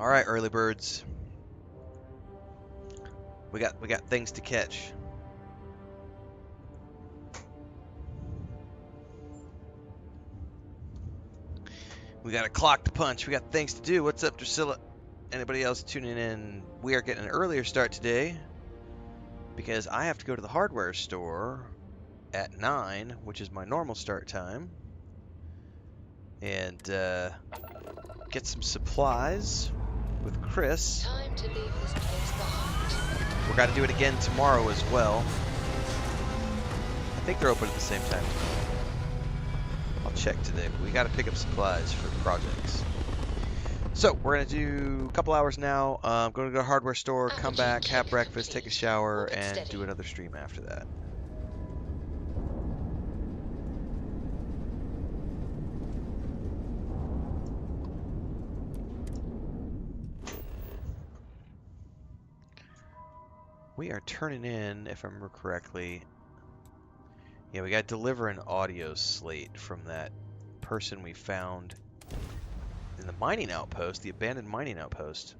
All right, early birds. We got things to catch. We got a clock to punch. We got things to do. What's up, Drusilla? Anybody else tuning in? We are getting an earlier start today because I have to go to the hardware store at 9, which is my normal start time, and get some supplies with Chris. Time to leave this place behind. We're got to do it again tomorrow as well. I think they're open at the same time. I'll check today, but we got to pick up supplies for the projects. So we're gonna do a couple hours now. I'm going to go to the hardware store, come back, have breakfast, take a shower, and do another stream after that. We are turning in, if I remember correctly. Yeah, we got to deliver an audio slate from that person we found in the mining outpost, the abandoned mining outpost,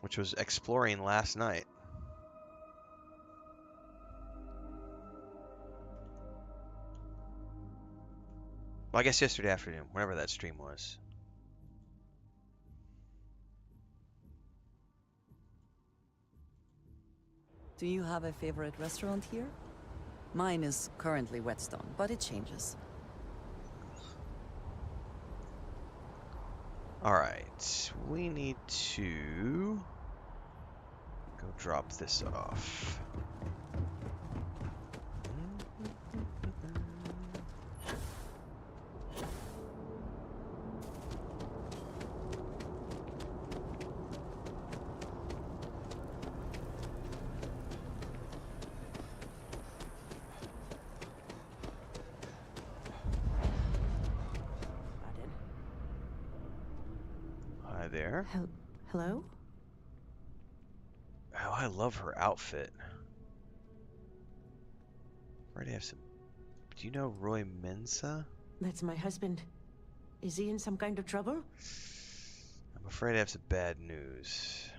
which was exploring last night. Well, I guess yesterday afternoon, whenever that stream was. Do you have a favorite restaurant here? Mine is currently Whetstone, but it changes. Alright, we need to go drop this off. There. Hello? Oh, I love her outfit. Where do you have some? Do you know Roy Mensa? That's my husband. Is he in some kind of trouble? I'm afraid I have some bad news.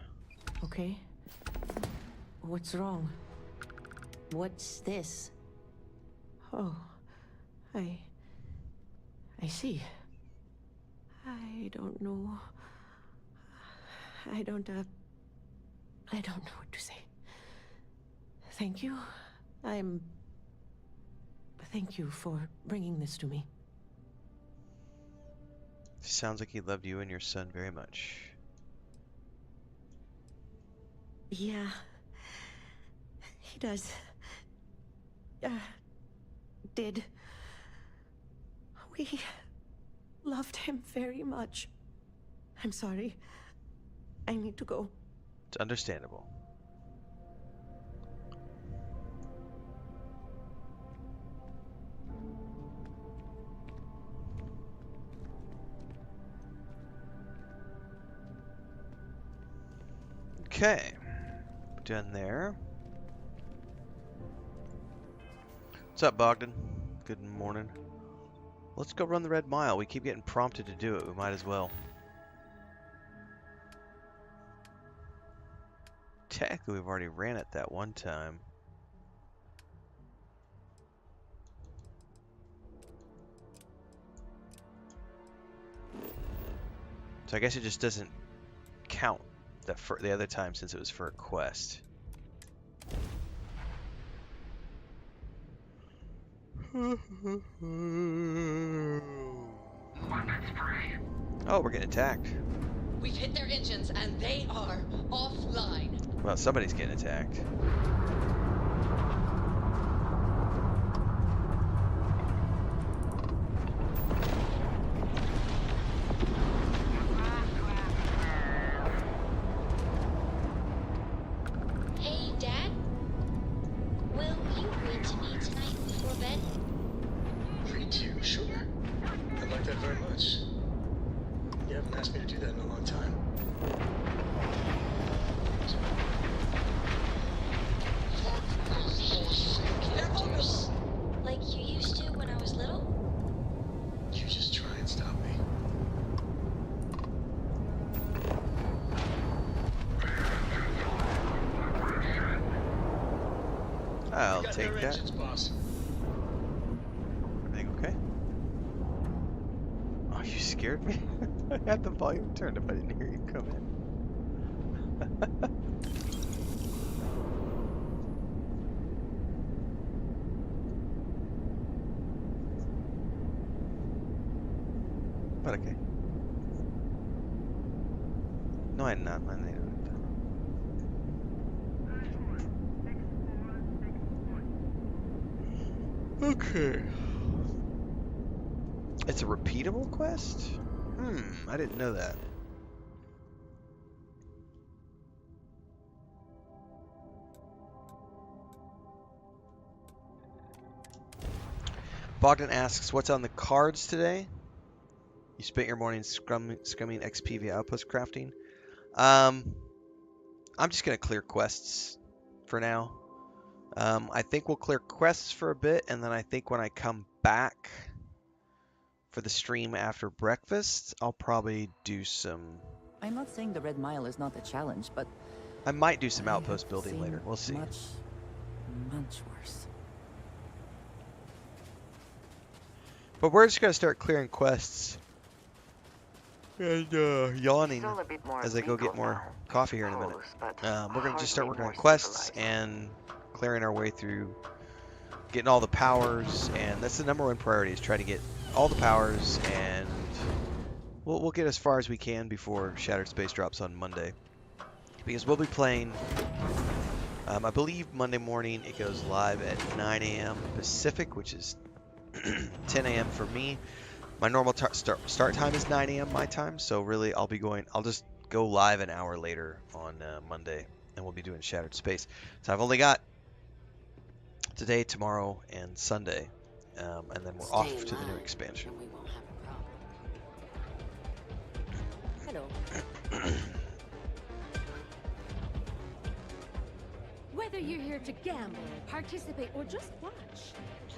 Okay. What's wrong? What's this? Oh, I see. I don't know. I don't know what to say. Thank you. Thank you for bringing this to me. Sounds like he loved you and your son very much. Yeah. He does. Did. We loved him very much. I'm sorry. I need to go. It's understandable. Okay. Done there. What's up, Bogdan? Good morning. Let's go run the Red Mile. We keep getting prompted to do it. We might as well. Technically, we've already ran it that one time. So I guess it just doesn't count the other time since it was for a quest. Oh, we're getting attacked. We've hit their engines and they are offline. Well, somebody's getting attacked. Hey, Dad? Will you read to me tonight before bed? Read to you? Sure. I'd like that very much. You haven't asked me to do that in a long time. Characters, like you used to when I was little? You just try and stop me. I'll We got take their that. engines, boss. Everything okay? Oh, you scared me? I had the volume turned up. I didn't hear you come in. But okay. No, I'm not. My name. Okay. It's a repeatable quest? I didn't know that. Bogdan asks, what's on the cards today? You spent your morning scrumming XP via outpost crafting. I'm just going to clear quests for now. I think we'll clear quests for a bit, and then I think when I come back for the stream after breakfast, I'll probably do some... I'm not saying the Red Mile is not a challenge, but I might do some I outpost have building seen later. We'll see. Much, much worse. But we're just going to start clearing quests. And yawning Still a bit more as I go get legal more now, I coffee here in a minute. suppose, but We're going to just start hardly working on more quests civilized. and clearing our way through getting all the powers, and that's the number one priority, is try to get all the powers, and we'll get as far as we can before Shattered Space drops on Monday. Because we'll be playing, I believe Monday morning it goes live at 9 a.m. Pacific, which is 10 a.m. for me. My normal start time is 9 a.m. my time, so really I'll just go live an hour later on Monday, and we'll be doing Shattered Space. So I've only got today, tomorrow, and Sunday, and then we're off to the new expansion. And we won't have a problem. Hello. Whether you're here to gamble, participate, or just watch,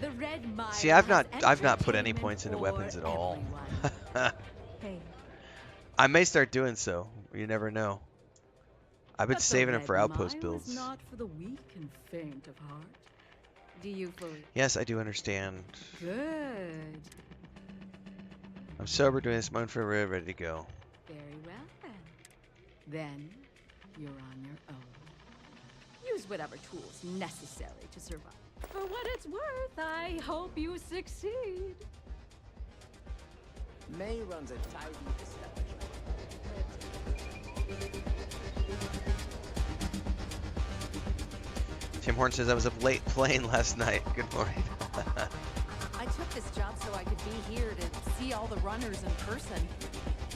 the Red Mile. See, I've not put any entertainment points into for weapons at all. everyone. Hey, I may start doing so. You never know. I've been But the saving them Red for outpost Mile builds. is not for the weak and faint of heart. Do you fully? Yes, I do understand. Good. I'm sober, doing this month for ready to go. Very well then. Then you're on your own. Use whatever tools necessary to survive. For what it's worth, I hope you succeed. May runs a tidy establishment. Tim Horn says I was up late playing last night. Good morning. I took this job so I could be here to see all the runners in person.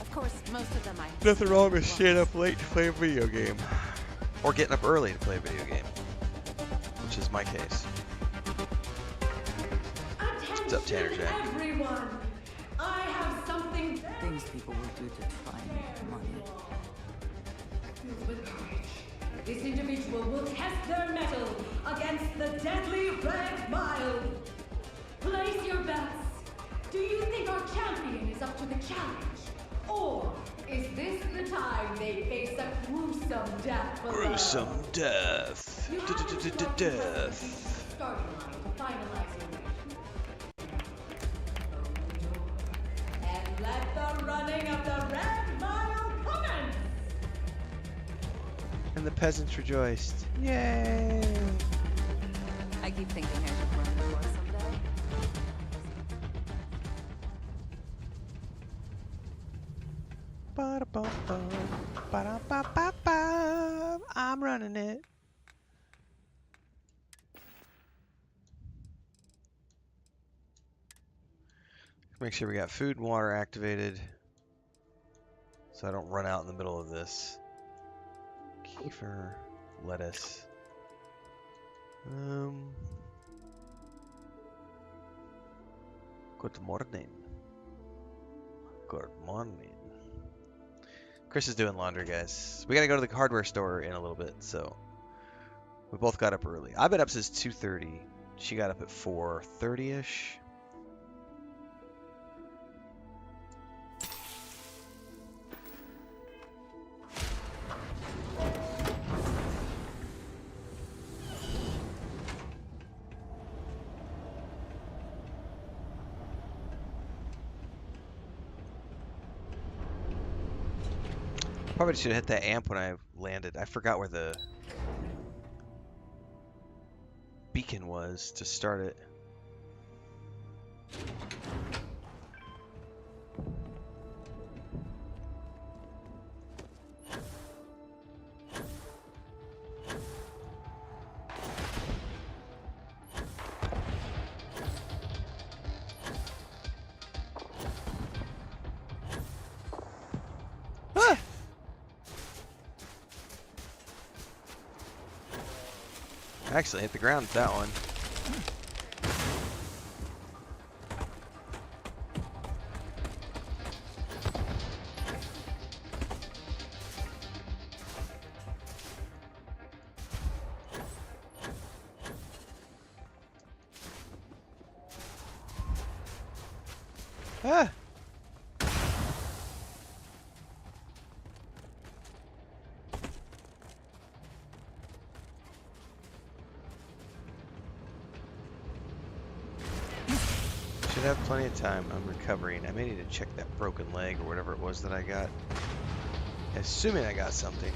Of course, most of them I... Nothing wrong with staying up late to play a video game. Or getting up early to play a video game. Which is my case. What's up, Tanner Jack? Everyone, I have something Things people will do to try and make money. filled with courage. This individual will test their mettle against the deadly Red Mile. Place your bets. Do you think our champion is up to the challenge? Or is this the time they face a gruesome death below? Gruesome death. You have to select your Death. starting line to finalize your match. And let the running of the Red Mile commence! And the peasants rejoiced. Yay! I keep thinking I should run the war someday. Ba-da-bum-bum, ba-da-ba-ba-bum. I'm running it. Make sure we got food and water activated, so I don't run out in the middle of this. Kefir, lettuce. Good morning. Good morning. Chris is doing laundry, guys. We gotta go to the hardware store in a little bit, so we both got up early. I've been up since 2:30. She got up at 4:30ish. Probably should have hit that amp when I landed. I forgot where the beacon was to start it. Ah! Actually hit the ground with that one. Ah! Should have plenty of time. I'm recovering. I may need to check that broken leg or whatever it was that I got. Assuming I got something.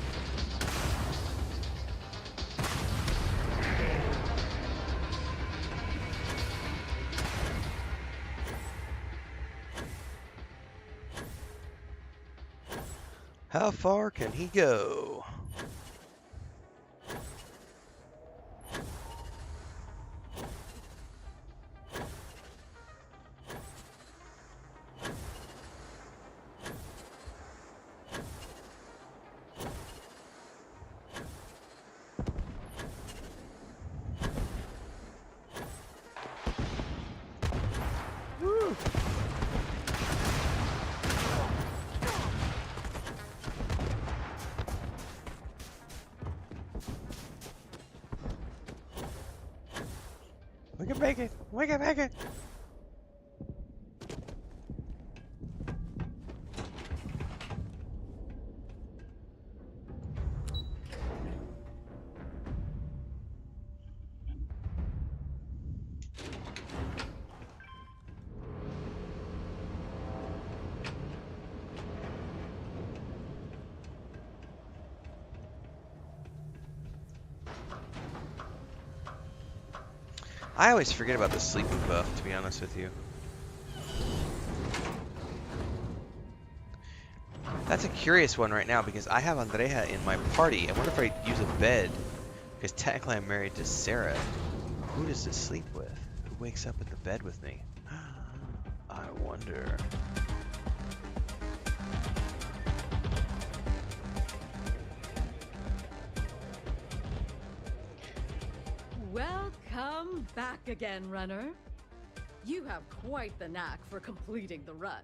How far can he go? Woo. We can make it! We can make it! I always forget about the sleeping buff, to be honest with you. That's a curious one right now because I have Andrea in my party. I wonder if I use a bed because technically I'm married to Sarah. Who does this sleep with? Who wakes up in the bed with me? I wonder. Welcome back again, runner. You have quite the knack for completing the run.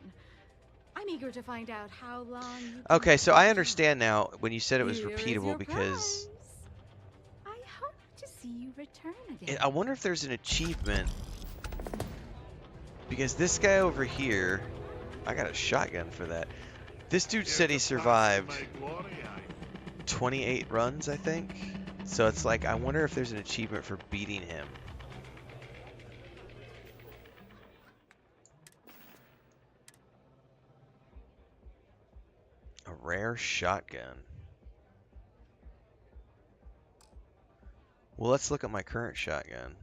I'm eager to find out how long you can Okay, so I hold on. understand now when you said it was Here is repeatable your because prize. I hope to see you return again. I wonder if there's an achievement because this guy over here, I got a shotgun for that. This dude said he survived 28 runs, I think. So it's like, I wonder if there's an achievement for beating him. A rare shotgun. Well, let's look at my current shotgun.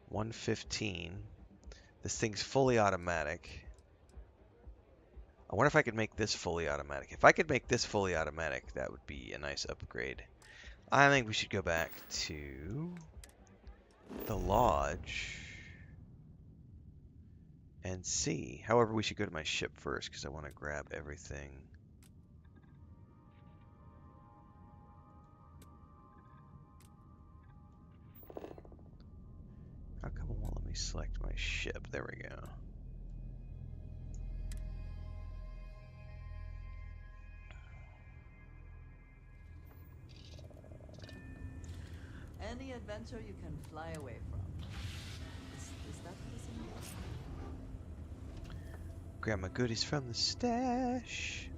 115. This thing's fully automatic. I wonder if I could make this fully automatic. If I could make this fully automatic, that would be a nice upgrade. I think we should go back to the lodge and see. However, we should go to my ship first because I want to grab everything. How come it won't let me select my ship? There we go. Any adventure you can fly away from. Is that missing? Grab my goodies from the stash.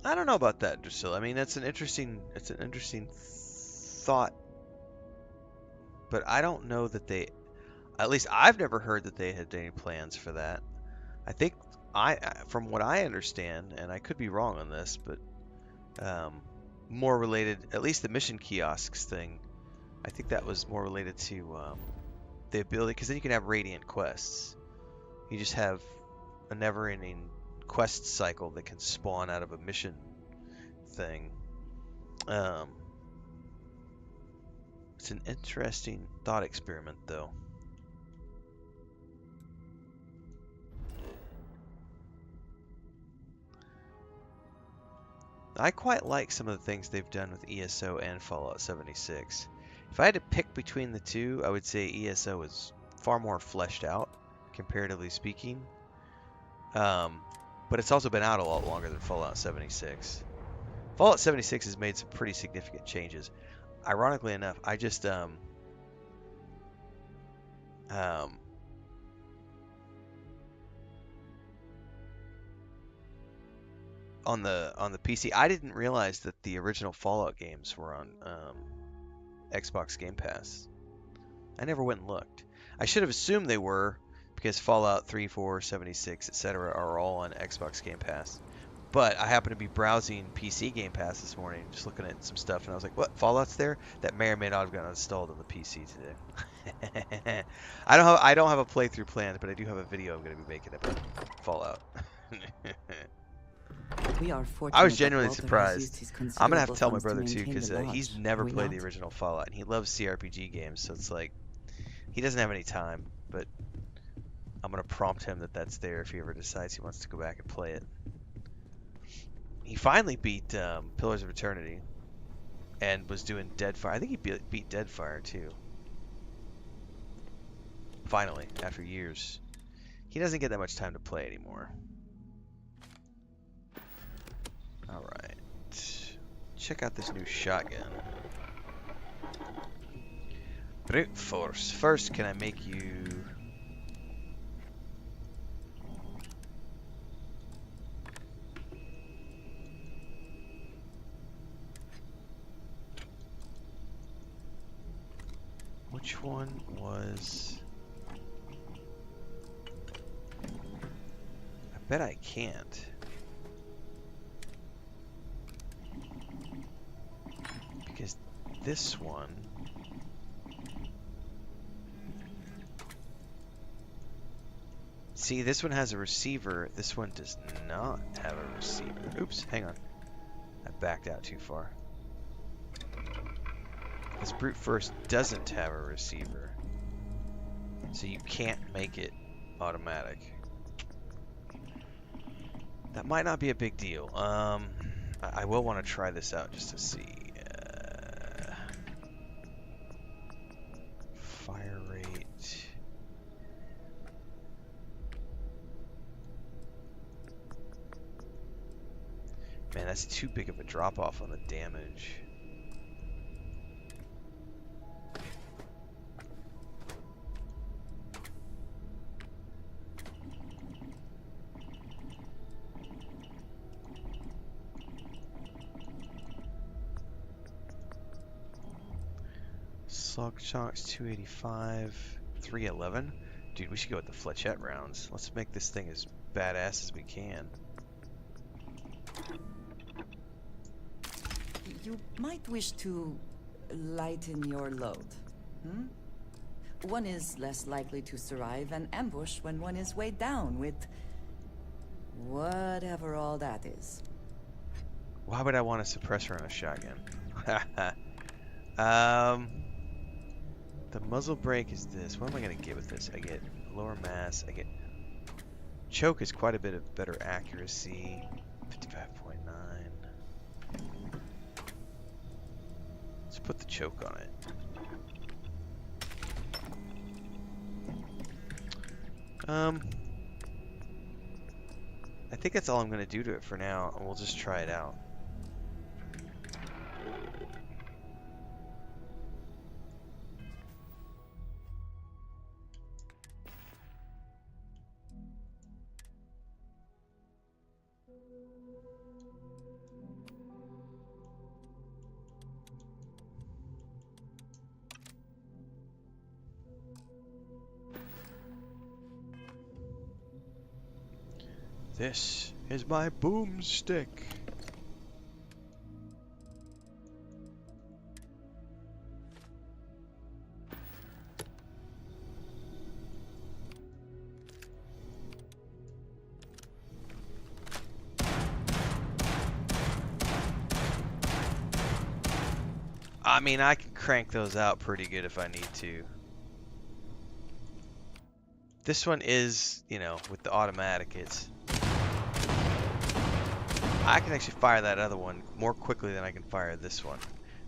I don't know about that, Drusilla. I mean, it's an interesting thought, but I don't know that they, at least I've never heard that they had any plans for that. I think from what I understand, and I could be wrong on this, but more related, at least the mission kiosks thing, I think that was more related to the ability, because then you can have radiant quests. You just have a never-ending quest cycle that can spawn out of a mission thing. It's an interesting thought experiment, though. I quite like some of the things they've done with ESO and Fallout 76. If I had to pick between the two, I would say ESO is far more fleshed out, comparatively speaking. But it's also been out a lot longer than Fallout 76. Fallout 76 has made some pretty significant changes. Ironically enough, I just on the PC, I didn't realize that the original Fallout games were on Xbox Game Pass. I never went and looked. I should have assumed they were, because Fallout 3, 4, 76, etc. are all on Xbox Game Pass. But I happened to be browsing PC Game Pass this morning, just looking at some stuff, and I was like, what, Fallout's there? That may or may not have gotten installed on the PC today. I don't have a playthrough planned, but I do have a video I'm going to be making about Fallout. We are fortunate I was genuinely that Walter has surprised. used his I'm going to have to tell my considerable brother funds to too, because maintain the he's lodge. never Are we played the not? original Fallout, and he loves CRPG games, so it's like, he doesn't have any time, but I'm going to prompt him that that's there if he ever decides he wants to go back and play it. He finally beat Pillars of Eternity and was doing Deadfire. I think he beat Deadfire too. Finally, after years. He doesn't get that much time to play anymore. Alright. Check out this new shotgun. Brute force. First, can I make you... Which one was... I bet I can't. Because this one... See, this one has a receiver. This one does not have a receiver. Oops, hang on. I backed out too far. This brute force doesn't have a receiver, so you can't make it automatic. That might not be a big deal. I will want to try this out just to see. Fire rate. Man, that's too big of a drop off on the damage. Slug Chocks 285, 311. Dude, we should go with the Fletchette rounds. Let's make this thing as badass as we can. You might wish to lighten your load. One is less likely to survive an ambush when one is weighed down with whatever all that is. Why would I want a suppressor on a shotgun? The muzzle brake is this. What am I going to get with this? I get lower mass. I get... Choke is quite a bit of better accuracy. 55.9. Let's put the choke on it. I think that's all I'm going to do to it for now, and we'll just try it out. This is my boomstick. I mean, I can crank those out pretty good if I need to. This one is, you know, with the automatic, I can actually fire that other one more quickly than I can fire this one.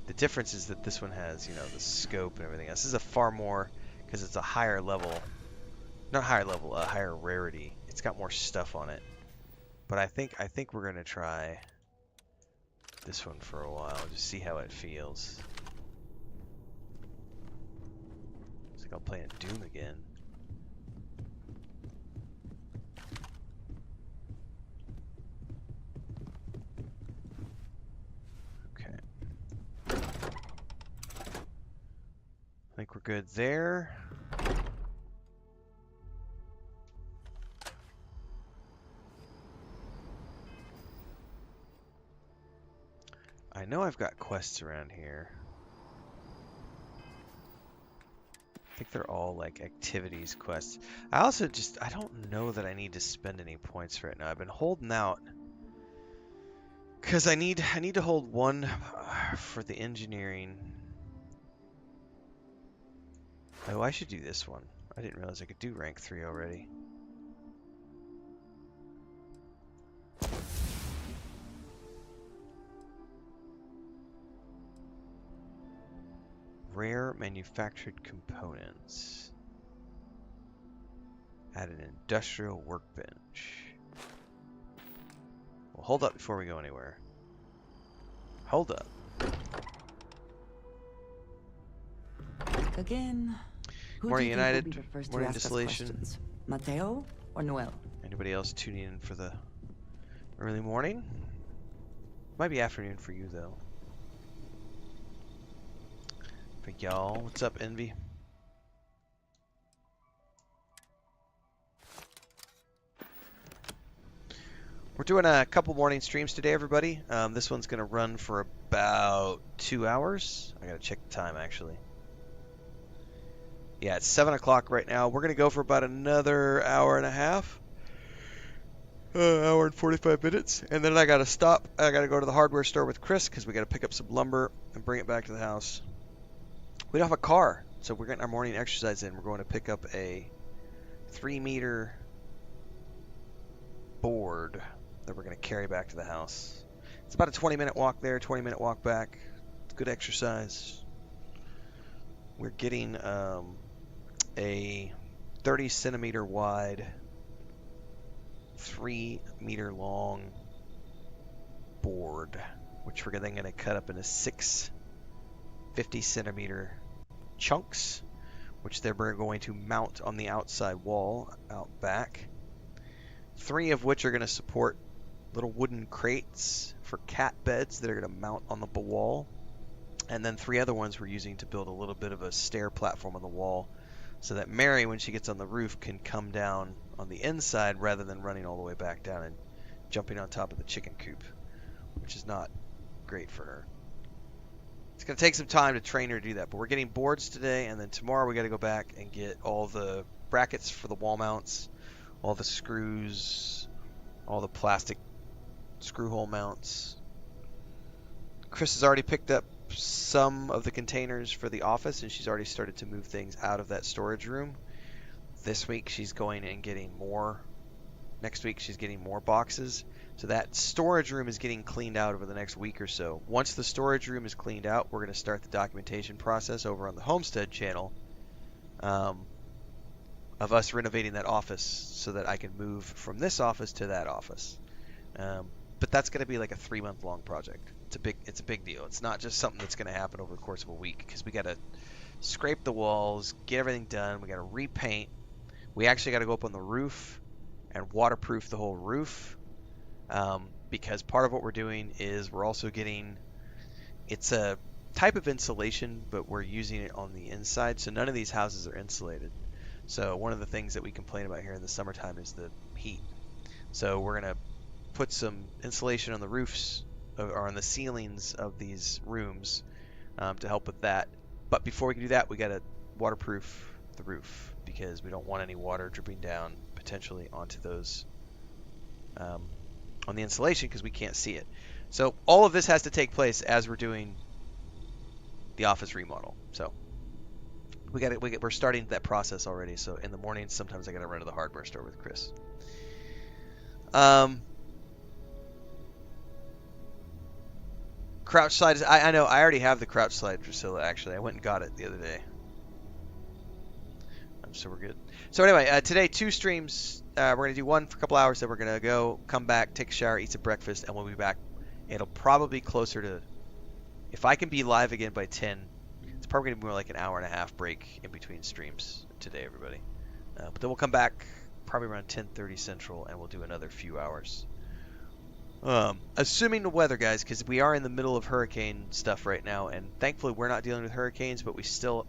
The difference is that this one has, you know, the scope and everything else. This is a far more, because it's a higher level, not higher level, a higher rarity. It's got more stuff on it. But I think we're gonna try this one for a while, just see how it feels. It's like I'm playing Doom again. I think we're good there. I know I've got quests around here. I think they're all like activities quests. I also I don't know that I need to spend any points right now. I've been holding out because I need to hold one for the engineering. Oh, I should do this one. I didn't realize I could do rank 3 already. Rare manufactured components. At an industrial workbench. Well, hold up before we go anywhere. Hold up. Again. Who Morning, do you think will United. be the first Morning, to ask us Distillation. questions? Mateo or Noel? Anybody else tuning in for the early morning? Might be afternoon for you, though. For y'all, what's up, Envy? We're doing a couple morning streams today, everybody. This one's going to run for about 2 hours. I got to check the time, actually. Yeah, it's 7 o'clock right now. We're going to go for about another hour and a half. Hour and 45 minutes. And then I got to stop. I got to go to the hardware store with Chris because we got to pick up some lumber and bring it back to the house. We don't have a car, so we're getting our morning exercise in. We're going to pick up a 3-meter board that we're going to carry back to the house. It's about a 20-minute walk there, 20-minute walk back. It's good exercise. We're getting a 30-centimeter wide, 3-meter long board, which we're then going to cut up into 6 50-centimeter chunks, which then we're going to mount on the outside wall out back. 3 of which are going to support little wooden crates for cat beds that are going to mount on the wall. And then 3 other ones we're using to build a little bit of a stair platform on the wall so that Mary, when she gets on the roof, can come down on the inside rather than running all the way back down and jumping on top of the chicken coop, which is not great for her. It's going to take some time to train her to do that, but we're getting boards today, and then tomorrow we got to go back and get all the brackets for the wall mounts, all the screws, all the plastic screw hole mounts. Chris has already picked up some of the containers for the office, and she's already started to move things out of that storage room. This week she's going and getting more. Next week she's getting more boxes. So that storage room is getting cleaned out over the next week or so. Once the storage room is cleaned out, we're going to start the documentation process over on the Homestead channel. of us renovating that office so that I can move from this office to that office. But that's going to be like a 3-month long project. It's a big deal. It's not just something that's going to happen over the course of a week, because we got to scrape the walls, get everything done. We got to repaint. We actually got to go up on the roof and waterproof the whole roof, because part of what we're doing is we're also getting, it's a type of insulation, but we're using it on the inside, so none of these houses are insulated. So one of the things that we complain about here in the summertime is the heat. So we're going to put some insulation on the roofs or on the ceilings of these rooms to help with that. But before we can do that, we got to waterproof the roof, because we don't want any water dripping down potentially onto those on the insulation, because we can't see it. So all of this has to take place as we're doing the office remodel. So we're starting that process already. So in the mornings, sometimes I got to run to the hardware store with Chris. Crouch slide is, I know, I already have the crouch slide, Drusilla, actually. I went and got it the other day. So we're good. So anyway, today 2 streams. We're going to do one for a couple hours, then we're going to go, come back, take a shower, eat some breakfast, and we'll be back. It'll probably be closer to, if I can be live again by 10, it's probably going to be more like an hour and a half break in between streams today, everybody. But then we'll come back probably around 10:30 Central, and we'll do another few hours. Assuming the weather, guys, because we are in the middle of hurricane stuff right now, and thankfully we're not dealing with hurricanes, but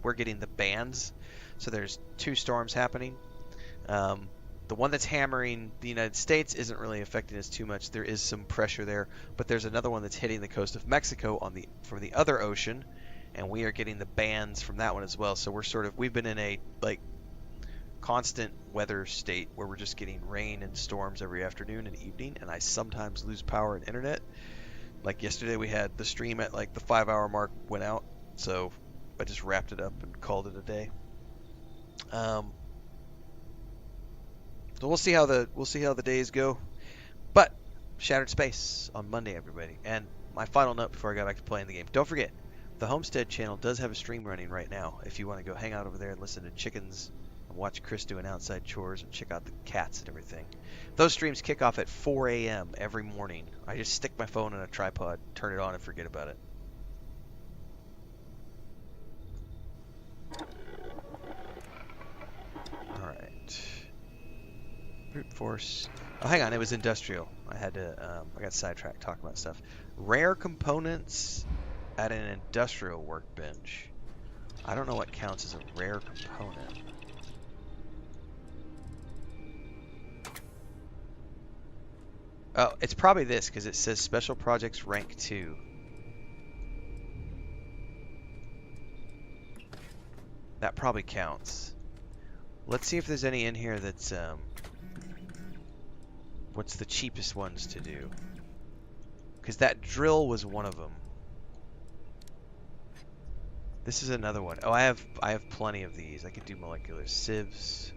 we're getting the bands. So there's 2 storms happening. The one that's hammering the United States isn't really affecting us too much. There is some pressure there, but there's another one that's hitting the coast of Mexico from the other ocean, and we are getting the bands from that one as well. So we've been in a constant weather state where we're just getting rain and storms every afternoon and evening, and I sometimes lose power and internet. Like yesterday, we had the stream at the 5-hour mark went out, so I just wrapped it up and called it a day. So we'll see how the days go. But Shattered Space on Monday, everybody. And my final note before I go back to playing the game: don't forget, the Homestead channel does have a stream running right now. If you want to go hang out over there and listen to chickens and watch Chris doing outside chores and check out the cats and everything. Those streams kick off at 4 a.m. every morning. I just stick my phone in a tripod, turn it on, and forget about it. Alright. Brute force. Oh, hang on, it was industrial. I got sidetracked talking about stuff. Rare components at an industrial workbench. I don't know what counts as a rare component. Oh, it's probably this, because it says Special Projects Rank 2. That probably counts. Let's see if there's any in here that's, what's the cheapest ones to do? Because that drill was one of them. This is another one. Oh, I have plenty of these. I could do molecular sieves.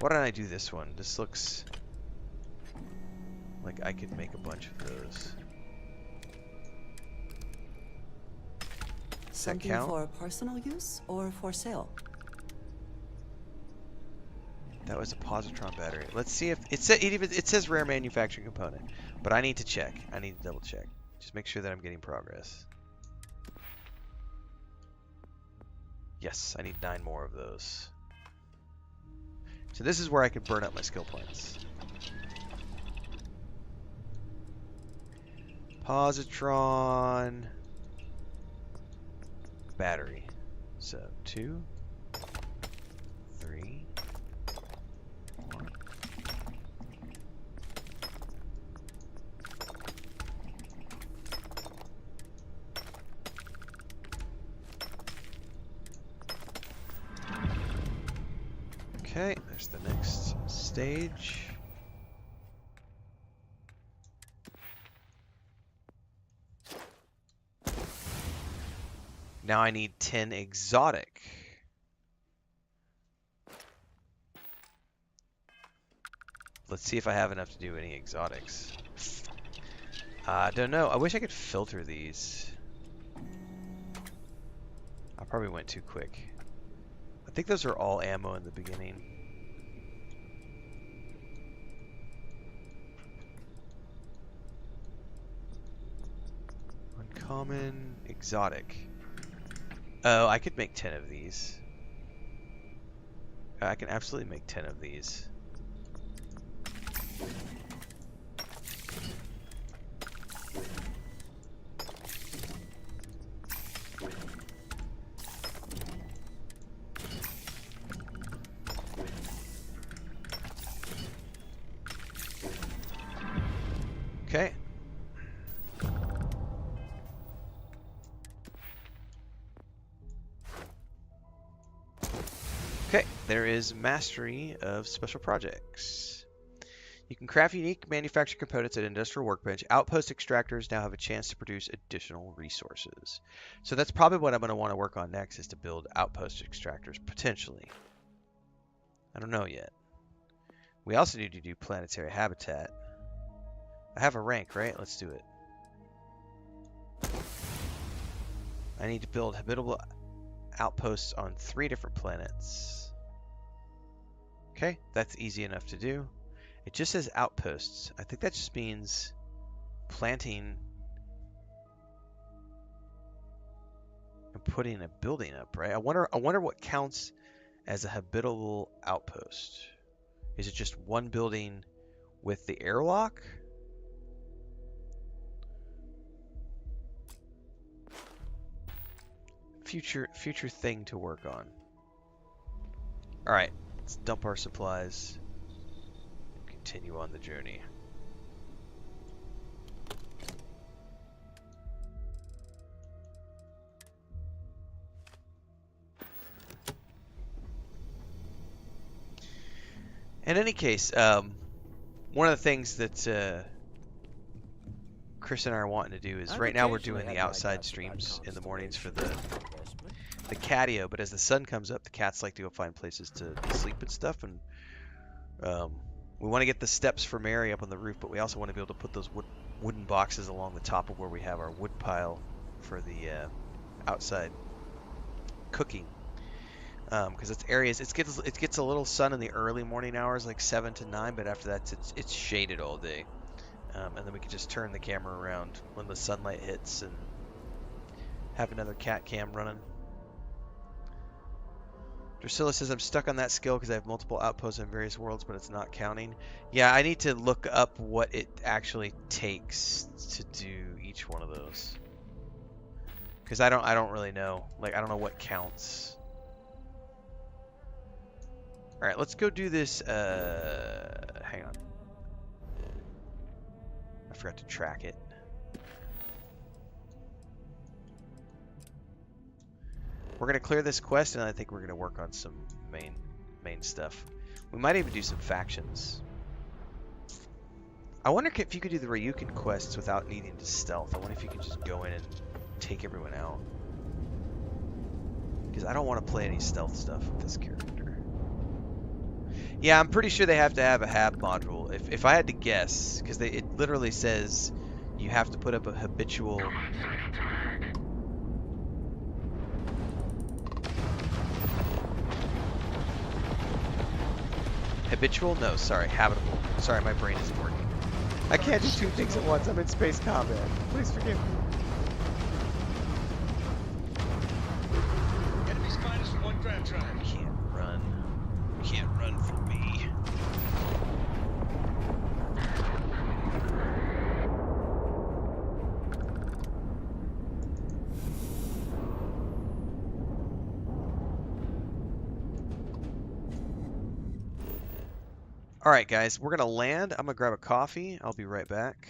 Why don't I do this one? This looks like I could make a bunch of those. Does that Something count? for personal use or for sale? That was a positron battery. Let's see if it says rare manufacturing component, but I need to check. I need to double check. Just make sure that I'm getting progress. Yes, I need 9 more of those. So this is where I can burn up my skill points. Positron battery. So 2, 3, 4. Okay, there's the next stage. Now I need 10 exotic. Let's see if I have enough to do any exotics. I don't know. I wish I could filter these. I probably went too quick. I think those are all ammo in the beginning. Uncommon, exotic. Oh, I could make 10 of these. I can absolutely make 10 of these. Okay. Okay, there is mastery of special projects. You can craft unique manufactured components at Industrial Workbench. Outpost extractors now have a chance to produce additional resources. So that's probably what I'm going to want to work on next, is to build outpost extractors, potentially. I don't know yet. We also need to do planetary habitat. I have a rank, right? Let's do it. I need to build habitable outposts on 3 different planets. Okay, that's easy enough to do. It just says outposts. I think that just means planting and putting a building up, right? I wonder what counts as a habitable outpost. Is it just one building with the airlock? Future thing to work on. All right, let's dump our supplies and continue on the journey. In any case, one of the things that Chris and I are wanting to do is, right now we're doing the outside streams in the mornings for the catio, but as the sun comes up, the cats like to go find places to sleep and stuff, and we want to get the steps for Mary up on the roof, but we also want to be able to put those wooden boxes along the top of where we have our wood pile for the outside cooking. Because it's areas, it gets a little sun in the early morning hours, like 7 to 9, but after that it's shaded all day. And then we can just turn the camera around when the sunlight hits and have another cat cam running. Drusilla says, I'm stuck on that skill because I have multiple outposts in various worlds, but it's not counting. Yeah, I need to look up what it actually takes to do each one of those. Because I don't really know. Like, I don't know what counts. Alright, let's go do this. Hang on. I forgot to track it. We're going to clear this quest, and I think we're going to work on some main stuff. We might even do some factions. I wonder if you could do the Ryukin quests without needing to stealth. I wonder if you could just go in and take everyone out. Because I don't want to play any stealth stuff with this character. Yeah, I'm pretty sure they have to have a hab module. If I had to guess, because it literally says you have to put up a habitual... Habitual? No, sorry, habitable. Sorry, my brain isn't working. I can't do 2 things at once. I'm in space combat. Please forgive me. Enemy's minus from 1 grav drive. Can't run. Can't run from me. Alright guys, we're gonna land. I'm gonna grab a coffee. I'll be right back.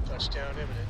Touchdown imminent.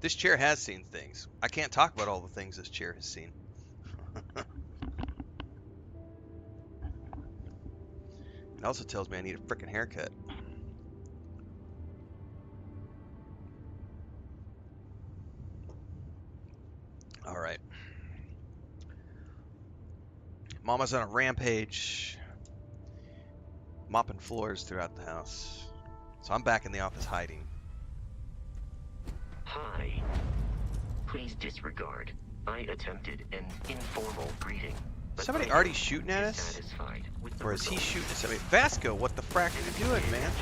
This chair has seen things. I can't talk about all the things this chair has seen. It also tells me I need a frickin' haircut. All right. Mama's on a rampage, mopping floors throughout the house. So I'm back in the office hiding. Hi. Please disregard. I attempted an informal greeting. Somebody already shooting at us? Or is he shooting at somebody? Vasco, what the frack are you doing, man?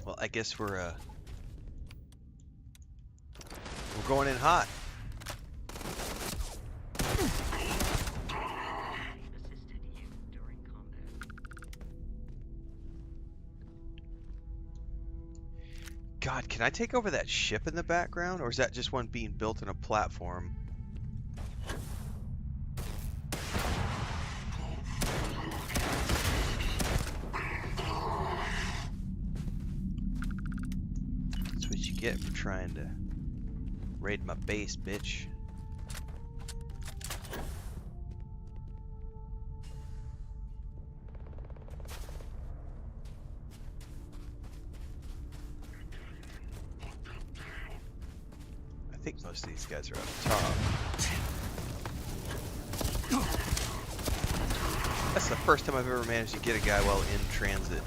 Well, I guess we're going in hot. God, can I take over that ship in the background? Or is that just one being built in a platform? That's what you get for trying to raid my base, bitch. I think most of these guys are up top. That's the first time I've ever managed to get a guy while in transit.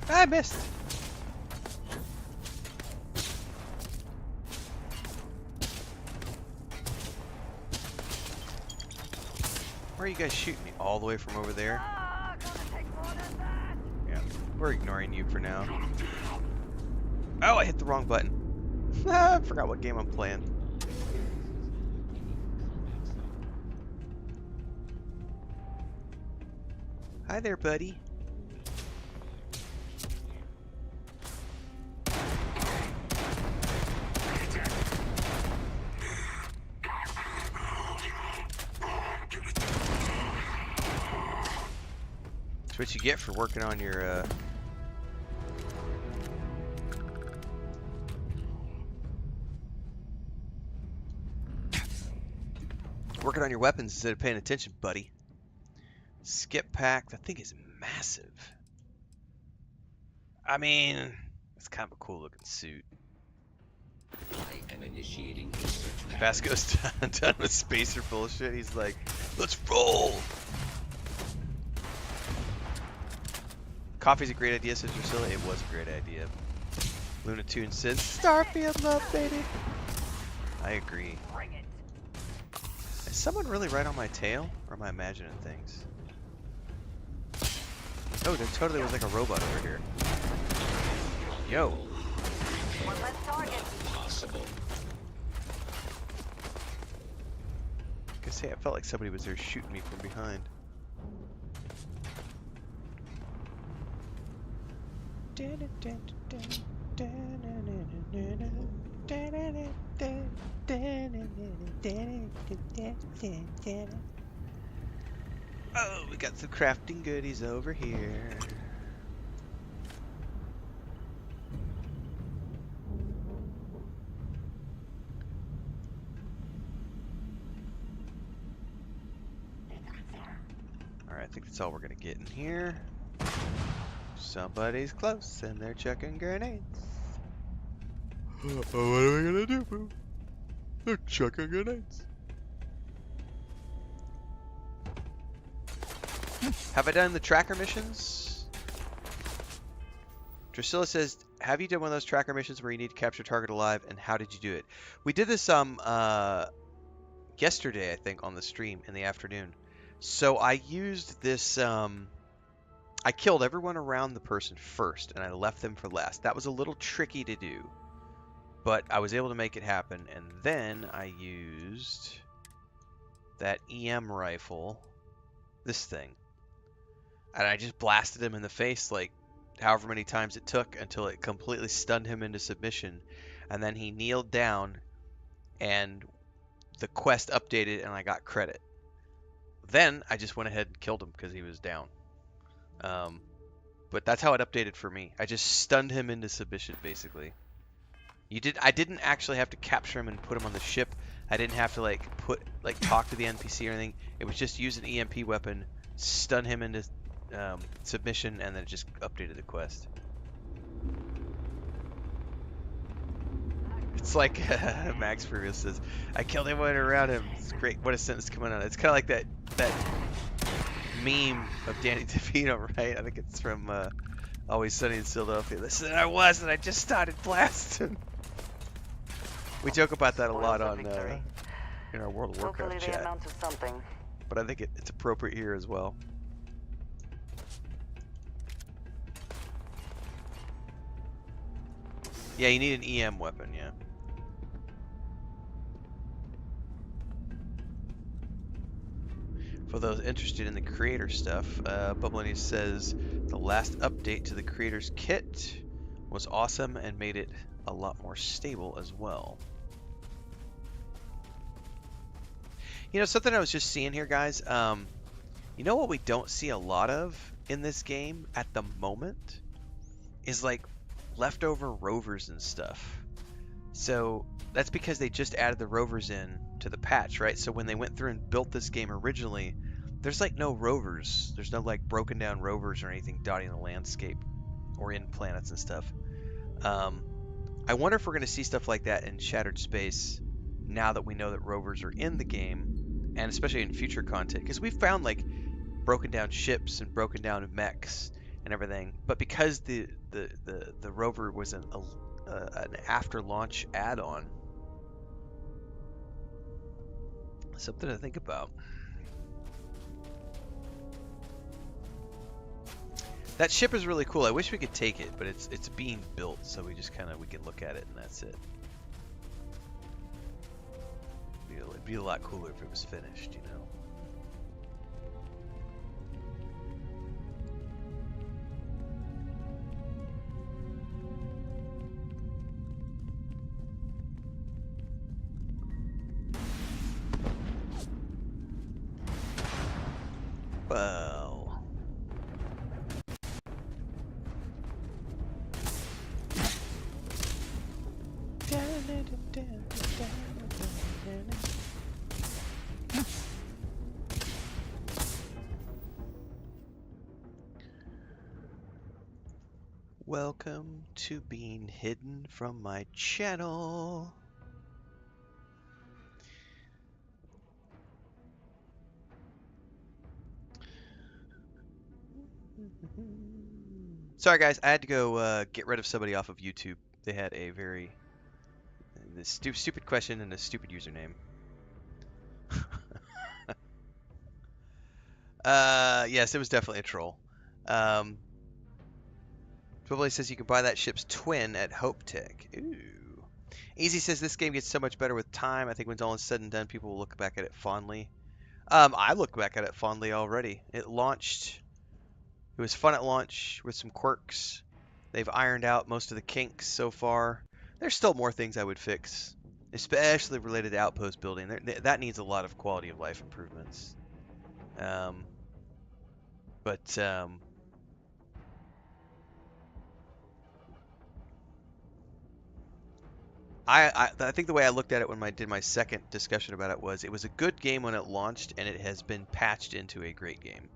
I missed. Where are you guys shooting me? All the way from over there? Yeah, we're ignoring you for now. Oh, I hit the wrong button. I forgot what game I'm playing. Hi there, buddy. That's what you get for working on your weapons instead of paying attention, buddy. Skip pack, that thing is massive. I mean, it's kind of a cool looking suit. I am initiating Vasco's done with spacer bullshit. He's like, let's roll. Coffee's a great idea, says Drusilla. It was a great idea. Luna Toon says, Starfield love, baby. I agree. Is someone really right on my tail? Or am I imagining things? Oh, there totally was like a robot over here. Yo. One less target. Possible. I can say I felt like somebody was there shooting me from behind. Oh, we got some crafting goodies over here. Alright, I think that's all we're gonna get in here. Somebody's close and they're chucking grenades. Oh, what are we gonna do, boo? They're chucking grenades. Have I done the tracker missions? Drusilla says, have you done one of those tracker missions where you need to capture a target alive, and how did you do it? We did this yesterday, I think, on the stream in the afternoon. So I used this, I killed everyone around the person first, and I left them for last. That was a little tricky to do, but I was able to make it happen. And then I used that EM rifle, this thing, and I just blasted him in the face like however many times it took until it completely stunned him into submission, and then he kneeled down and the quest updated and I got credit. Then I just went ahead and killed him because he was down. But that's how it updated for me. I just stunned him into submission basically. I didn't actually have to capture him and put him on the ship. I didn't have to talk to the NPC or anything. It was just use an EMP weapon, stun him into submission, and then it just updated the quest. It's like Max Previous says, I killed everyone around him. It's great. What a sentence coming out. It's kind of like that meme of Danny DeVito, right? I think it's from Always Sunny in Philadelphia. Listen, I was, and I just started blasting. We joke about that a lot on in our World of Warcraft chat. Amount to something. But I think it's appropriate here as well. Yeah, you need an EM weapon, yeah. For those interested in the creator stuff, Bubblini says the last update to the creator's kit was awesome and made it a lot more stable as well. You know, something I was just seeing here, guys. You know what we don't see a lot of in this game at the moment is like leftover rovers and stuff. So that's because they just added the rovers in to the patch, right? So when they went through and built this game originally, there's like no rovers. There's no like broken down rovers or anything dotting the landscape or in planets and stuff. I wonder if we're going to see stuff like that in Shattered Space now that we know that rovers are in the game, and especially in future content, because we've found like broken down ships and broken down mechs and everything, but because the rover was an after launch add-on, something to think about. That ship is really cool. I wish we could take it, but it's being built, so we can look at it and that's it. It'd be a lot cooler if it was finished, you know. Well, welcome to being hidden from my channel. Sorry guys, I had to go get rid of somebody off of YouTube. They had a very stupid question and a stupid username. Yes, it was definitely a troll. Twibbley says you can buy that ship's twin at Hope Tech. Ooh. Easy says this game gets so much better with time. I think when it's all said and done, people will look back at it fondly. I look back at it fondly already. It launched. It was fun at launch with some quirks. They've ironed out most of the kinks so far. There's still more things I would fix, especially related to outpost building. That needs a lot of quality of life improvements. I think the way I looked at it when I did my second discussion about it was a good game when it launched, and it has been patched into a great game.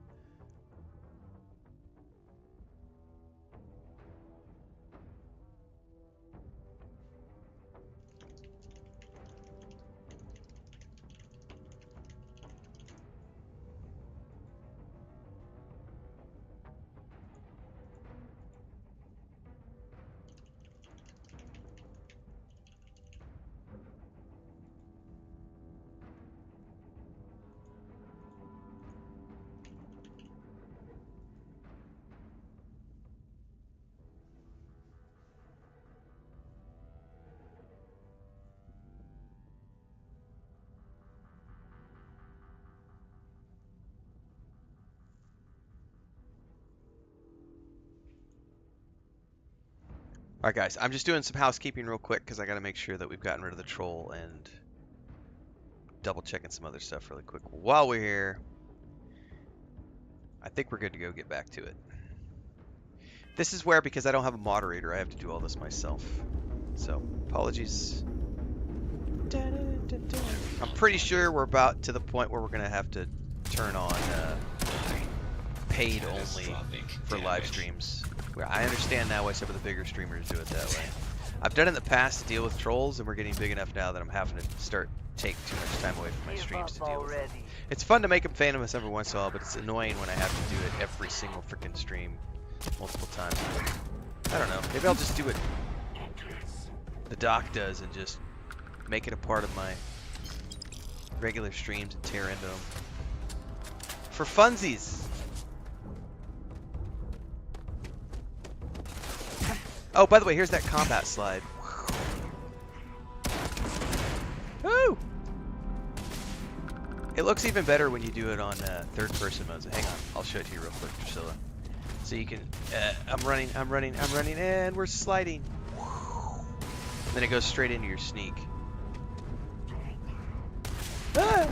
Alright guys, I'm just doing some housekeeping real quick because I got to make sure that we've gotten rid of the troll and double checking some other stuff really quick. While we're here, I think we're good to go get back to it. This is where, because I don't have a moderator, I have to do all this myself. So, apologies. I'm pretty sure we're about to the point where we're going to have to turn on paid only for live streams. I understand now why some of the bigger streamers do it that way. I've done it in the past to deal with trolls, and we're getting big enough now that I'm having to take too much time away from my streams to deal with it. It's fun to make them famous every once in a while, but it's annoying when I have to do it every single freaking stream multiple times. I don't know. Maybe I'll just do what the doc does and just make it a part of my regular streams and tear into them. For funsies! Oh, by the way, here's that combat slide. Woo! It looks even better when you do it on third-person modes. Hang on, I'll show it to you real quick, Priscilla. So you can... I'm running, and we're sliding. And then it goes straight into your sneak. Ah!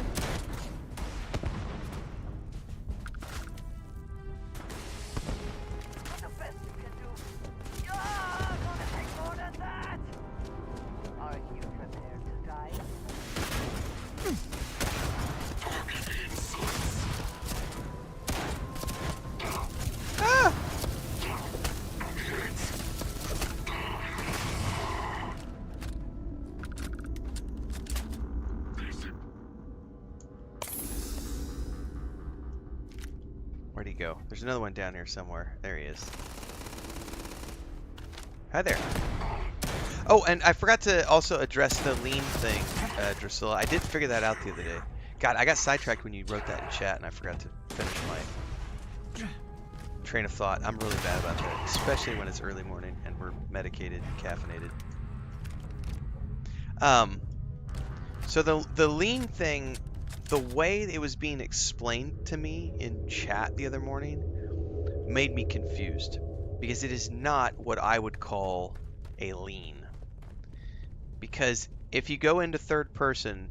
Where'd he go? There's another one down here somewhere. There he is. Hi there. Oh, and I forgot to also address the lean thing, Drusilla. I did figure that out the other day. God, I got sidetracked when you wrote that in chat, and I forgot to finish my train of thought. I'm really bad about that, especially when it's early morning and we're medicated and caffeinated. So the lean thing, the way it was being explained to me in chat the other morning made me confused, because it is not what I would call a lean. Because if you go into third person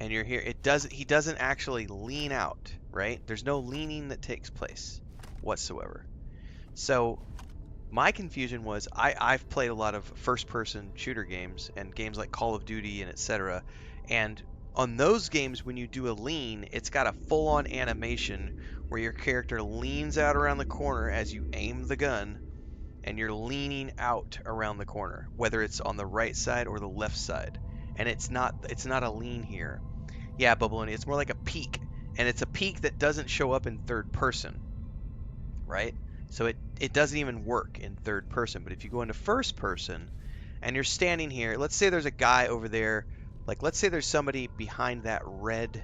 and you're here, he doesn't actually lean out, right? There's no leaning that takes place whatsoever. So my confusion was, I've played a lot of first-person shooter games and games like Call of Duty and etc. And on those games, when you do a lean, it's got a full-on animation where your character leans out around the corner as you aim the gun, and you're leaning out around the corner, whether it's on the right side or the left side. And it's not a lean here. Yeah, Bubbaloni, it's more like a peek, and it's a peek that doesn't show up in third person, right? So it doesn't even work in third person. But if you go into first person and you're standing here, let's say there's a guy over there, like let's say there's somebody behind that red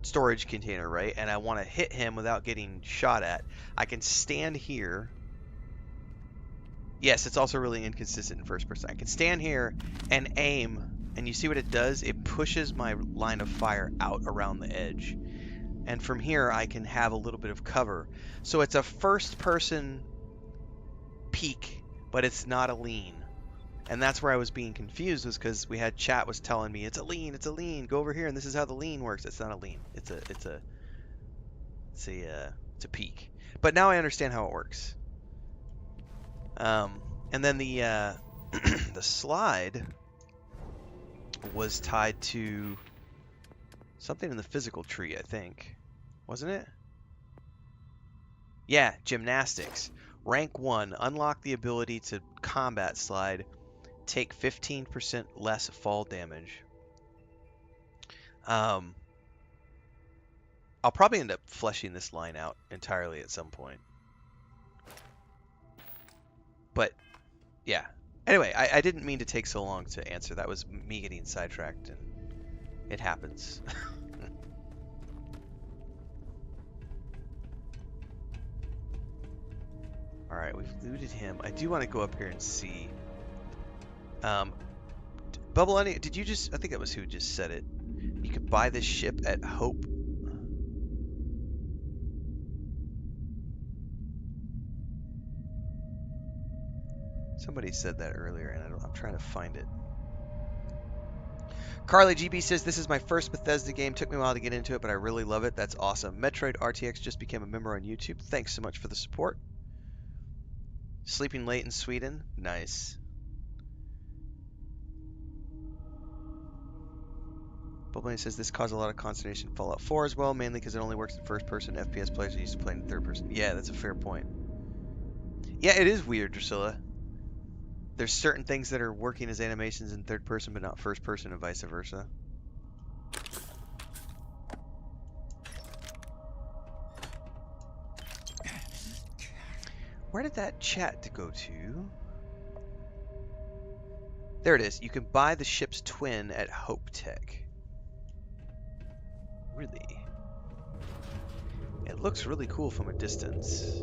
storage container, right? And I want to hit him without getting shot at. I can stand here. Yes, it's also really inconsistent in first person. I can stand here and aim, and you see what it does? It pushes my line of fire out around the edge. And from here, I can have a little bit of cover. So it's a first-person peek, but it's not a lean. And that's where I was being confused, was because we had chat was telling me, it's a lean, go over here, and this is how the lean works. It's not a lean. It's a peek. But now I understand how it works. And then the the slide was tied to something in the physical tree, I think. Wasn't it? Yeah, gymnastics. Rank 1. Unlock the ability to combat slide. Take 15% less fall damage. I'll probably end up fleshing this line out entirely at some point. But, yeah. Anyway, I didn't mean to take so long to answer. That was me getting sidetracked, and it happens. Alright, we've looted him. I do want to go up here and see. Bubble, did you just... I think that was who just said it. You could buy this ship at Hope. Somebody said that earlier, and I'm trying to find it. Carly GB says, this is my first Bethesda game. Took me a while to get into it, but I really love it. That's awesome. Metroid RTX just became a member on YouTube. Thanks so much for the support. Sleeping late in Sweden. Nice. Bubbly says, this caused a lot of consternation in Fallout 4 as well, mainly because it only works in first person. FPS players are used to playing in third person. Yeah, that's a fair point. Yeah, it is weird, Drusilla. There's certain things that are working as animations in third person, but not first person, and vice versa. Where did that chat go to? There it is. You can buy the ship's twin at Hope Tech. Really? It looks really cool from a distance.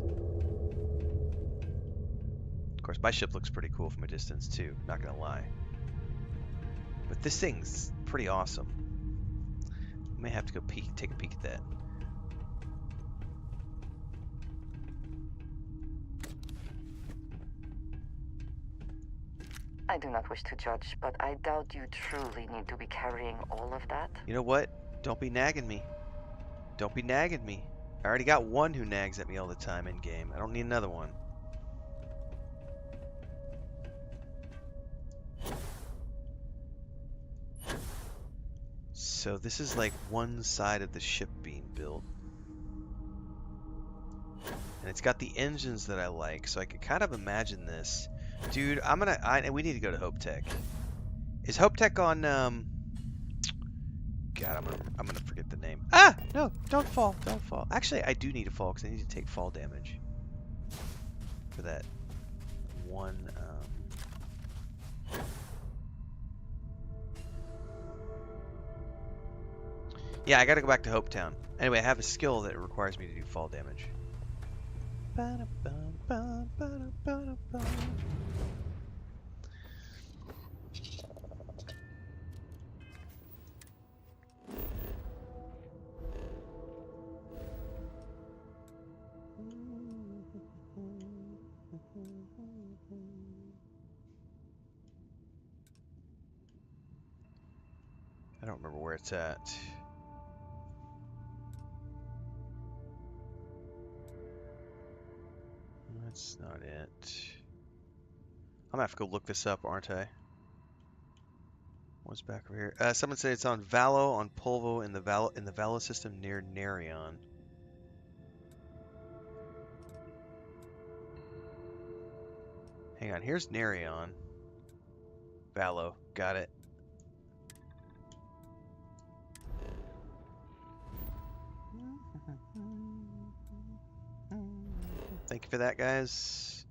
Of course, my ship looks pretty cool from a distance too, not gonna lie. But this thing's pretty awesome. I may have to go take a peek at that. I do not wish to judge, but I doubt you truly need to be carrying all of that. You know what? Don't be nagging me. Don't be nagging me. I already got one who nags at me all the time in game. I don't need another one. So this is like one side of the ship being built. And it's got the engines that I like, so I could kind of imagine this. Dude, we need to go to Hope Tech. Is Hope Tech on, God, I'm gonna forget the name. Ah! No, don't fall, don't fall. Actually, I do need to fall, because I need to take fall damage. For that one, Yeah, I gotta go back to Hope Town. Anyway, I have a skill that requires me to do fall damage. I don't remember where it's at. That's not it. I'm gonna have to go look this up, aren't I? What's back over here? Someone said it's on Valo, on Polvo, in the Valo system near Nerion. Hang on, here's Nerion. Valo, got it. Thank you for that, guys.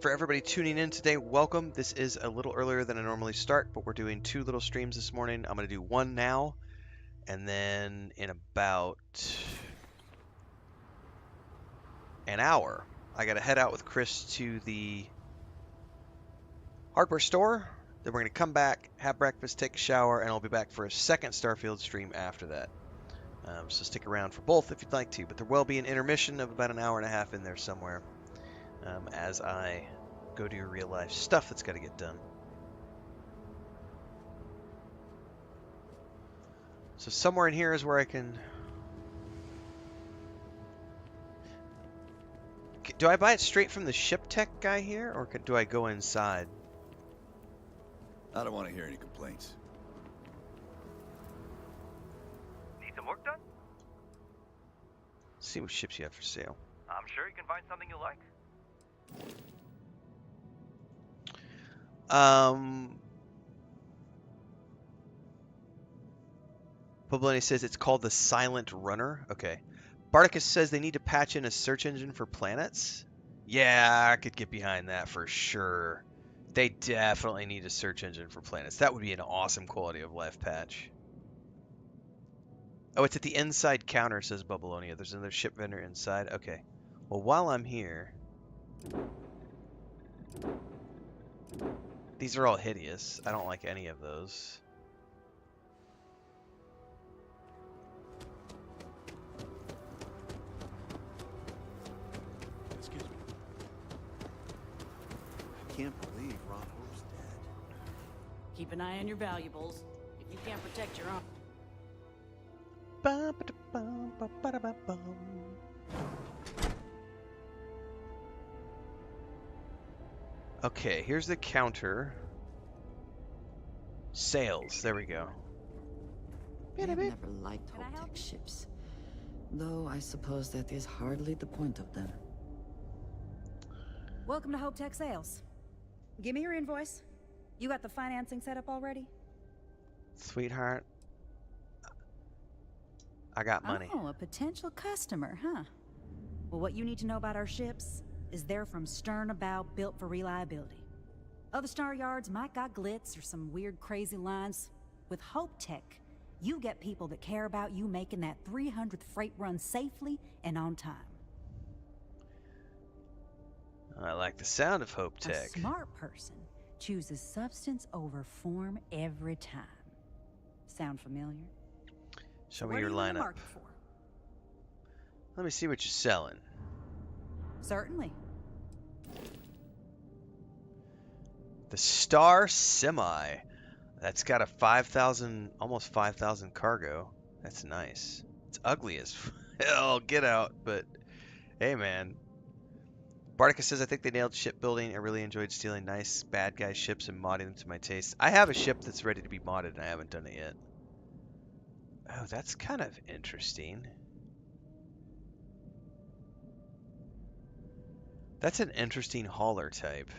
For everybody tuning in today, welcome. This is a little earlier than I normally start, but we're doing 2 little streams this morning. I'm going to do one now, and then in about an hour, I got to head out with Chris to the hardware store. Then we're going to come back, have breakfast, take a shower, and I'll be back for a second Starfield stream after that. So stick around for both if you'd like to, but there will be an intermission of about an hour and a half in there somewhere. As I go do real life stuff that's got to get done. So somewhere in here is where I can... Do I buy it straight from the ship tech guy here, or do I go inside? I don't want to hear any complaints. Need some work done? Let's see what ships you have for sale. I'm sure you can find something you like. Poblini says it's called the Silent Runner. Okay. Bardicus says they need to patch in a search engine for planets. Yeah, I could get behind that for sure. They definitely need a search engine for planets. That would be an awesome quality of life patch. Oh, it's at the inside counter, says Bubbalonia. There's another ship vendor inside. Okay. Well, while I'm here, these are all hideous. I don't like any of those. Excuse me. I can't believe Ron Hope's dead. Keep an eye on your valuables. If you can't protect your own. Okay, here's the counter. Sales. There we go. I've never liked Hope-Tech ships. Though I suppose that is hardly the point of them. Welcome to Hope Tech Sales. Give me your invoice. You got the financing set up already? Sweetheart, I got money. Oh, a potential customer, huh? Well, what you need to know about our ships is they're from stern about, built for reliability. Other star yards might got glitz or some weird crazy lines. With Hope Tech, you get people that care about you making that 300th freight run safely and on time. I like the sound of Hope Tech. A smart person chooses substance over form every time. Sound familiar? Show me your lineup. Let me see what you're selling. Certainly. The Star Semi. That's got a 5,000, almost 5,000 cargo. That's nice. It's ugly as hell. Get out. But hey, man. Bartica says, I think they nailed shipbuilding. I really enjoyed stealing nice bad guy ships and modding them to my taste. I have a ship that's ready to be modded and I haven't done it yet. Oh, that's kind of interesting. That's an interesting hauler type.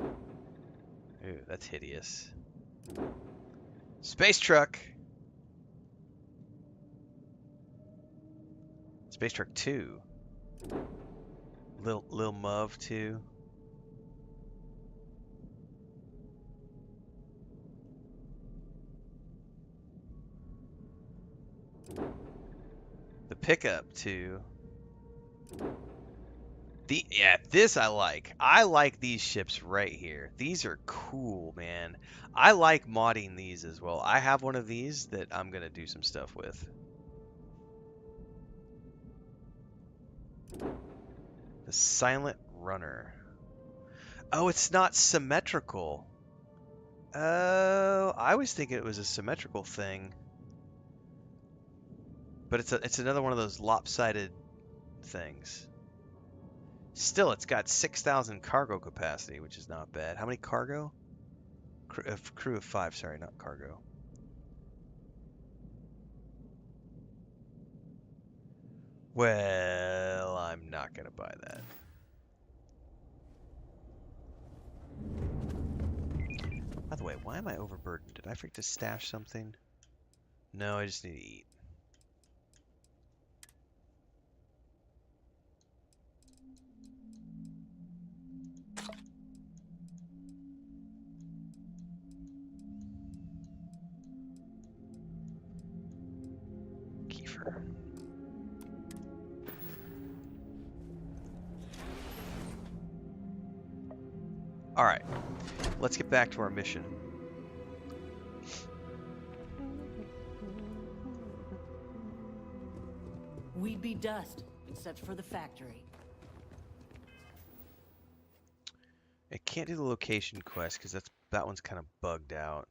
Ooh, that's hideous. Space Truck. Space Truck 2. Lil Muv 2. The Pickup 2. Yeah, this I like. I like these ships right here. These are cool, man. I like modding these as well. I have one of these that I'm gonna do some stuff with. The Silent Runner. Oh, it's not symmetrical. Oh, I was thinking it was a symmetrical thing. But it's another one of those lopsided things. Still, it's got 6,000 cargo capacity, which is not bad. How many cargo? Crew of 5, sorry, not cargo. Well, I'm not going to buy that. By the way, why am I overburdened? Did I forget to stash something? No, I just need to eat. Kiefer. All right, let's get back to our mission. We'd be dust, except for the factory. I can't do the location quest because that one's kind of bugged out.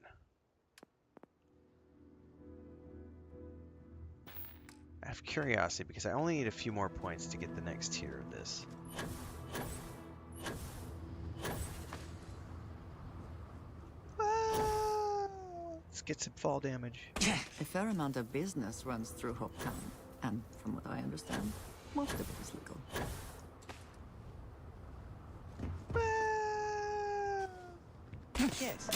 I have curiosity because I only need a few more points to get the next tier of this. Let's get some fall damage. A fair amount of business runs through Hope Town, and from what I understand, most of it is legal. Yes.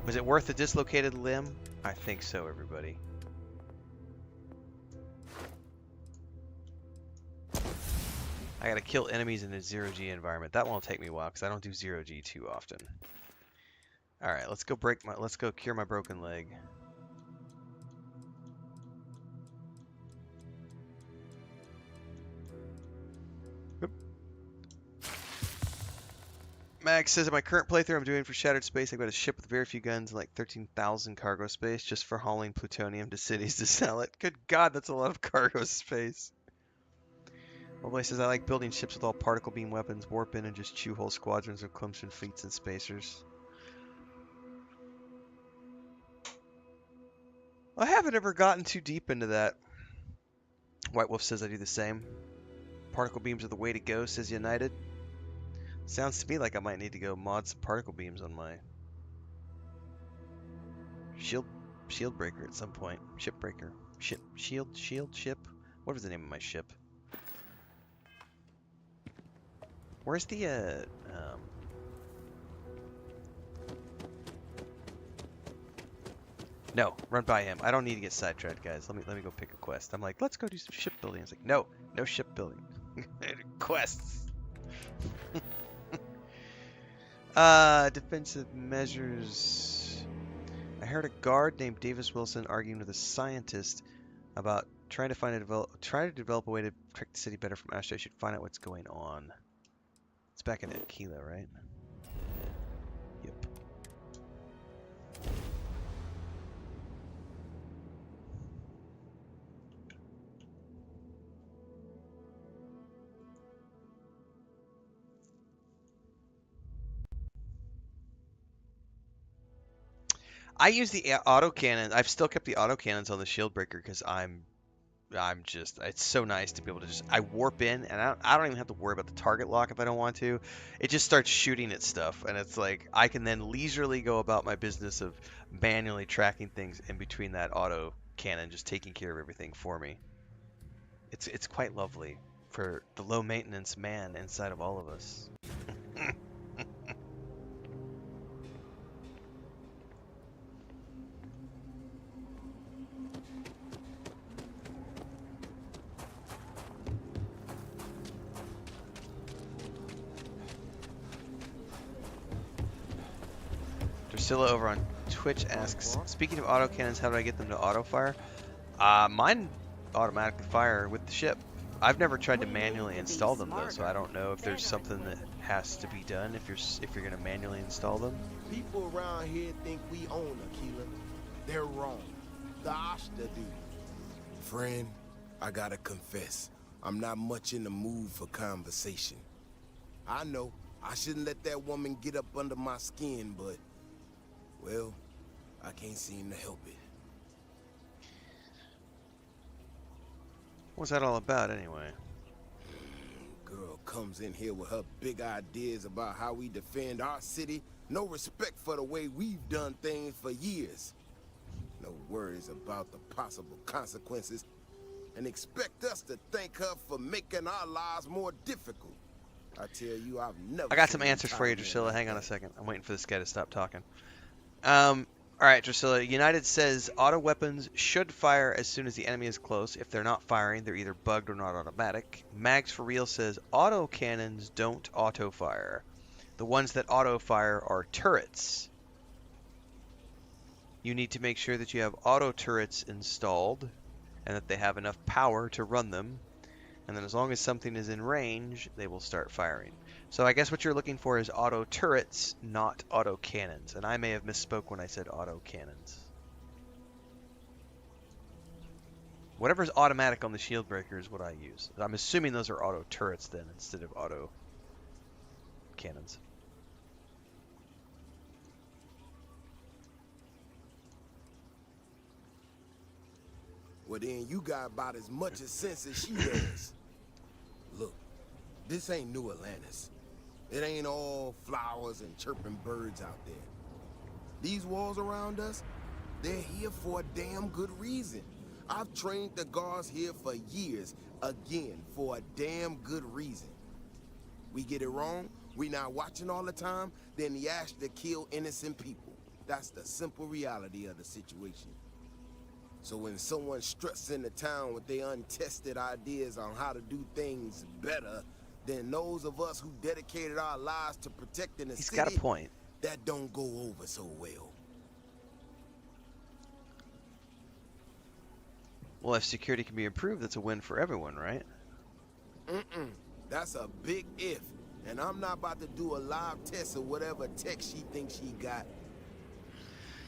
Was it worth the dislocated limb? I think so, everybody. I gotta kill enemies in a zero-G environment. That won't take me a while because I don't do zero-G too often. All right, let's go cure my broken leg. Max says, in my current playthrough I'm doing for Shattered Space, I've got a ship with very few guns and like 13,000 cargo space just for hauling plutonium to cities to sell it. Good God, that's a lot of cargo space. Oblay says, I like building ships with all particle beam weapons, warp in and just chew whole squadrons of Clemson fleets and spacers. I haven't ever gotten too deep into that. White Wolf says I do the same. Particle beams are the way to go, says United. Sounds to me like I might need to go mod some particle beams on my shield breaker at some point. Ship breaker. Shield ship. What was the name of my ship? Where's the No, run by him. I don't need to get sidetracked, guys. Let me go pick a quest. I'm like, let's go do some ship building. It's like, no ship building. Quests. Defensive measures. I heard a guard named Davis Wilson arguing with a scientist about trying to develop a way to protect the city better from asteroids. Should find out what's going on. It's back in Aquila, right? Yep. I use the autocannon. I've still kept the autocannons on the shield breaker because I'm just, it's so nice to be able to just, I warp in and I don't even have to worry about the target lock if I don't want to. It just starts shooting at stuff and it's like I can then leisurely go about my business of manually tracking things in between that auto cannon, just taking care of everything for me. It's quite lovely for the low maintenance man inside of all of us. Drusilla over on Twitch asks, speaking of autocannons, how do I get them to auto-fire? Mine automatically fire with the ship. I've never tried to manually install them though, so I don't know if there's something that has to be done if you're gonna manually install them. People around here think we own Aquila. They're wrong. The Ashta do. Friend, I gotta confess, I'm not much in the mood for conversation. I know I shouldn't let that woman get up under my skin, but well, I can't seem to help it. What's that all about anyway? Girl comes in here with her big ideas about how we defend our city. No respect for the way we've done things for years. No worries about the possible consequences. And expect us to thank her for making our lives more difficult. I tell you, I've never... I got some answers for you, Drusilla. Hang on a second. I'm waiting for this guy to stop talking. Alright, Drusilla. United says auto weapons should fire as soon as the enemy is close. If they're not firing, they're either bugged or not automatic. Mags for Real says auto cannons don't auto fire. The ones that auto fire are turrets. You need to make sure that you have auto turrets installed and that they have enough power to run them. And then as long as something is in range, they will start firing. So I guess what you're looking for is auto turrets, not auto cannons. And I may have misspoke when I said auto cannons. Whatever's automatic on the shield breaker is what I use. I'm assuming those are auto turrets then instead of auto cannons. Well then you got about as much as sense as she does. Look, this ain't New Atlantis. It ain't all flowers and chirping birds out there. These walls around us, they're here for a damn good reason. I've trained the guards here for years, again, for a damn good reason. We get it wrong, we not watching all the time, then the ash to kill innocent people. That's the simple reality of the situation. So when someone struts into town with their untested ideas on how to do things better than those of us who dedicated our lives to protecting the city, got a point. That don't go over so well. Well, if security can be improved, that's a win for everyone, right? That's a big if. And I'm not about to do a live test of whatever tech she thinks she got.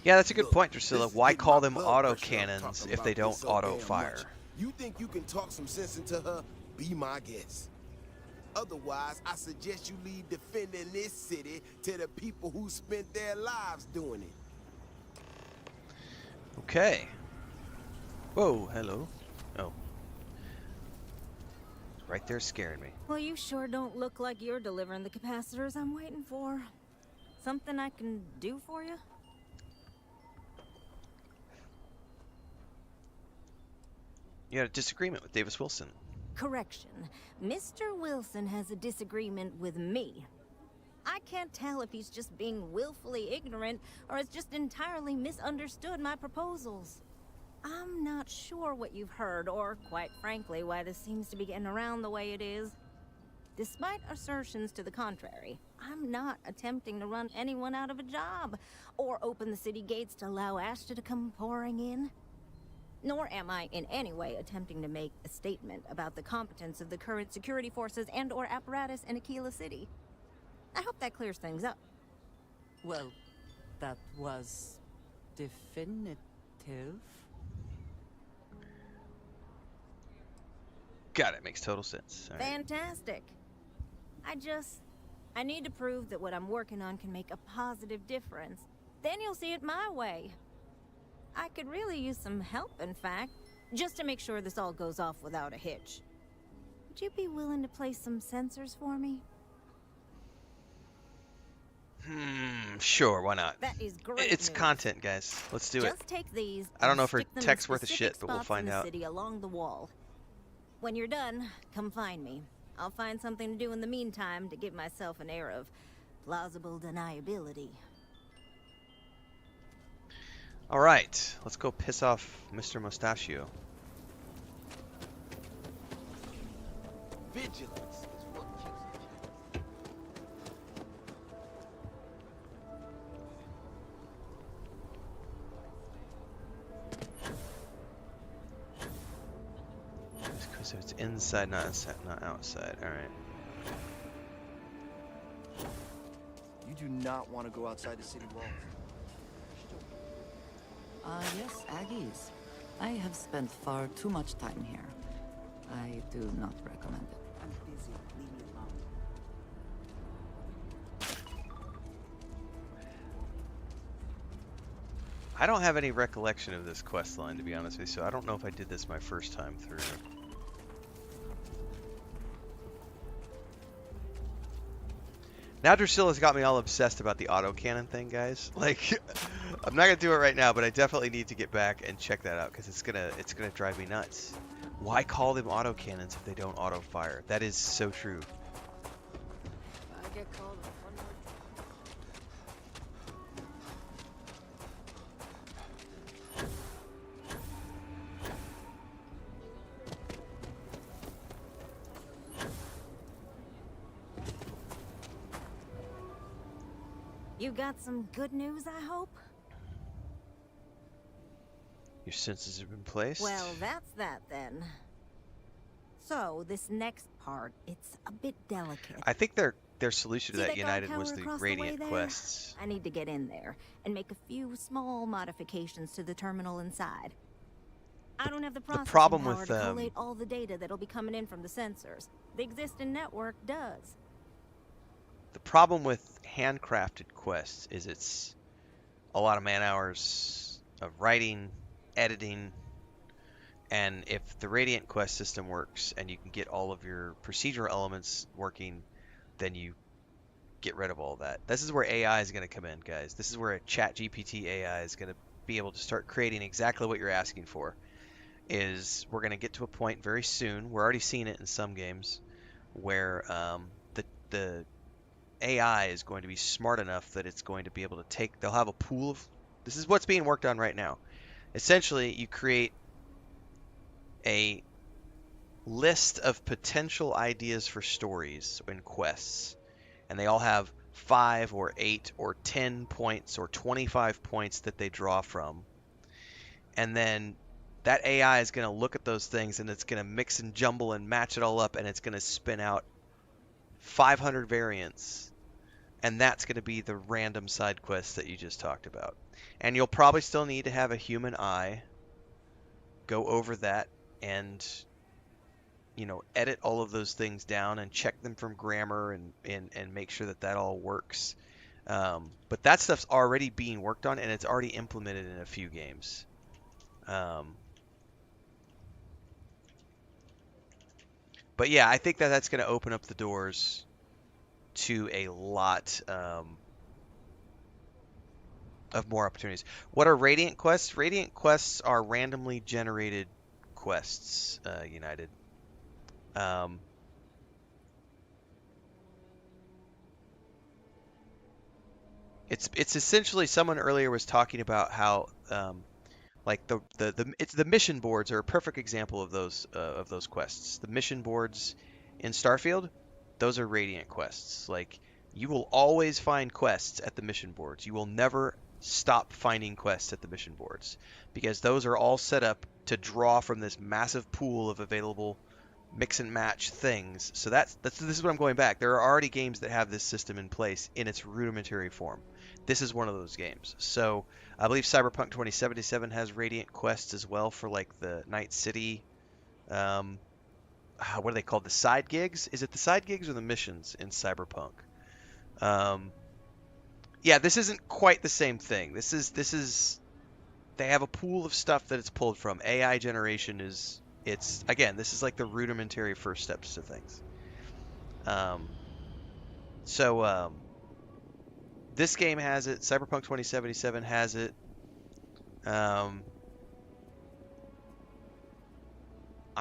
Yeah, that's a good Look, point, Drusilla. this is Why getting call my them blood auto pressure up cannons talking if they about don't this so auto damn fire? much. You think you can talk some sense into her? Be my guest. Otherwise, I suggest you leave defending this city to the people who spent their lives doing it. Okay. Whoa, hello. Oh. Right there scaring me. Well, you sure don't look like you're delivering the capacitors I'm waiting for. Something I can do for you? You had a disagreement with Davis Wilson. Correction. Mr. Wilson has a disagreement with me. I can't tell if he's just being willfully ignorant or has just entirely misunderstood my proposals. I'm not sure what you've heard or, quite frankly, why this seems to be getting around the way it is. Despite assertions to the contrary, I'm not attempting to run anyone out of a job or open the city gates to allow Ashta to come pouring in. Nor am I in any way attempting to make a statement about the competence of the current security forces and or apparatus in Aquila City. I hope that clears things up. Well, that was definitive. Got it. Makes total sense. All right. Fantastic. I need to prove that what I'm working on can make a positive difference. Then you'll see it my way. I could really use some help, in fact, just to make sure this all goes off without a hitch. Would you be willing to place some sensors for me? Sure, why not? That is great It's news. content, guys. Let's do it. Just take these. I don't and know if her stick them in tech's worth a specific shit, but we'll spots find in the out. city along the wall. When you're done, come find me. I'll find something to do in the meantime to give myself an air of plausible deniability. All right, let's go piss off Mr. Mustachio. Vigilance is what keeps it. So it's inside, not inside, not outside. All right. You do not want to go outside the city walls. Yes, Aggies. I have spent far too much time here. I do not recommend it. I'm busy. Leave me alone. I don't have any recollection of this quest line, to be honest with you, so I don't know if I did this my first time through. Now Drusilla's got me all obsessed about the autocannon thing, guys. Like, I'm not gonna do it right now, but I definitely need to get back and check that out because it's gonna drive me nuts. Why call them autocannons if they don't auto fire? That is so true. I get called one more. You got some good news, I hope? Your senses have been placed. Well, that's that then. So, this next part, it's a bit delicate. I think their solution to See that that guard United was tower the across the way Radiant there? quests. I need to get in there and make a few small modifications to the terminal inside. I don't have the processing problem power with, to collate all the data that'll be coming in from the sensors. The existing network does. The problem with handcrafted quests is it's a lot of man hours of writing, editing, and if the Radiant quest system works and you can get all of your procedural elements working, then you get rid of all that. This is where AI is going to come in, guys. This is where a ChatGPT AI is going to be able to start creating exactly what you're asking for. We're going to get to a point very soon, we're already seeing it in some games, where the AI is going to be smart enough that it's going to be able to they'll have a pool of, this is what's being worked on right now. Essentially, you create a list of potential ideas for stories and quests, and they all have 5 or 8 or 10 points or 25 points that they draw from. And then that AI is going to look at those things and it's going to mix and jumble and match it all up, and it's going to spin out 500 variants, and that's going to be the random side quests that you just talked about. And you'll probably still need to have a human eye go over that and, you know, edit all of those things down and check them from grammar and make sure that that all works. But that stuff's already being worked on, and it's already implemented in a few games. But yeah, I think that that's going to open up the doors to a lot of more opportunities. What are Radiant quests? Radiant quests are randomly generated quests, United. It's essentially, someone earlier was talking about how like the mission boards are a perfect example of those quests. The mission boards in Starfield, those are Radiant quests. Like, you will always find quests at the mission boards. You will never stop finding quests at the mission boards, because those are all set up to draw from this massive pool of available mix and match things. So this is what I'm going back. There are already games that have this system in place in its rudimentary form. This is one of those games. So I believe Cyberpunk 2077 has Radiant quests as well for like the Night City. What are they called? The side gigs? Is it the side gigs or the missions in Cyberpunk? Yeah, this isn't quite the same thing. This is they have a pool of stuff that it's pulled from. AI generation is, again, this is like the rudimentary first steps to things. This game has it. Cyberpunk 2077 has it. I'm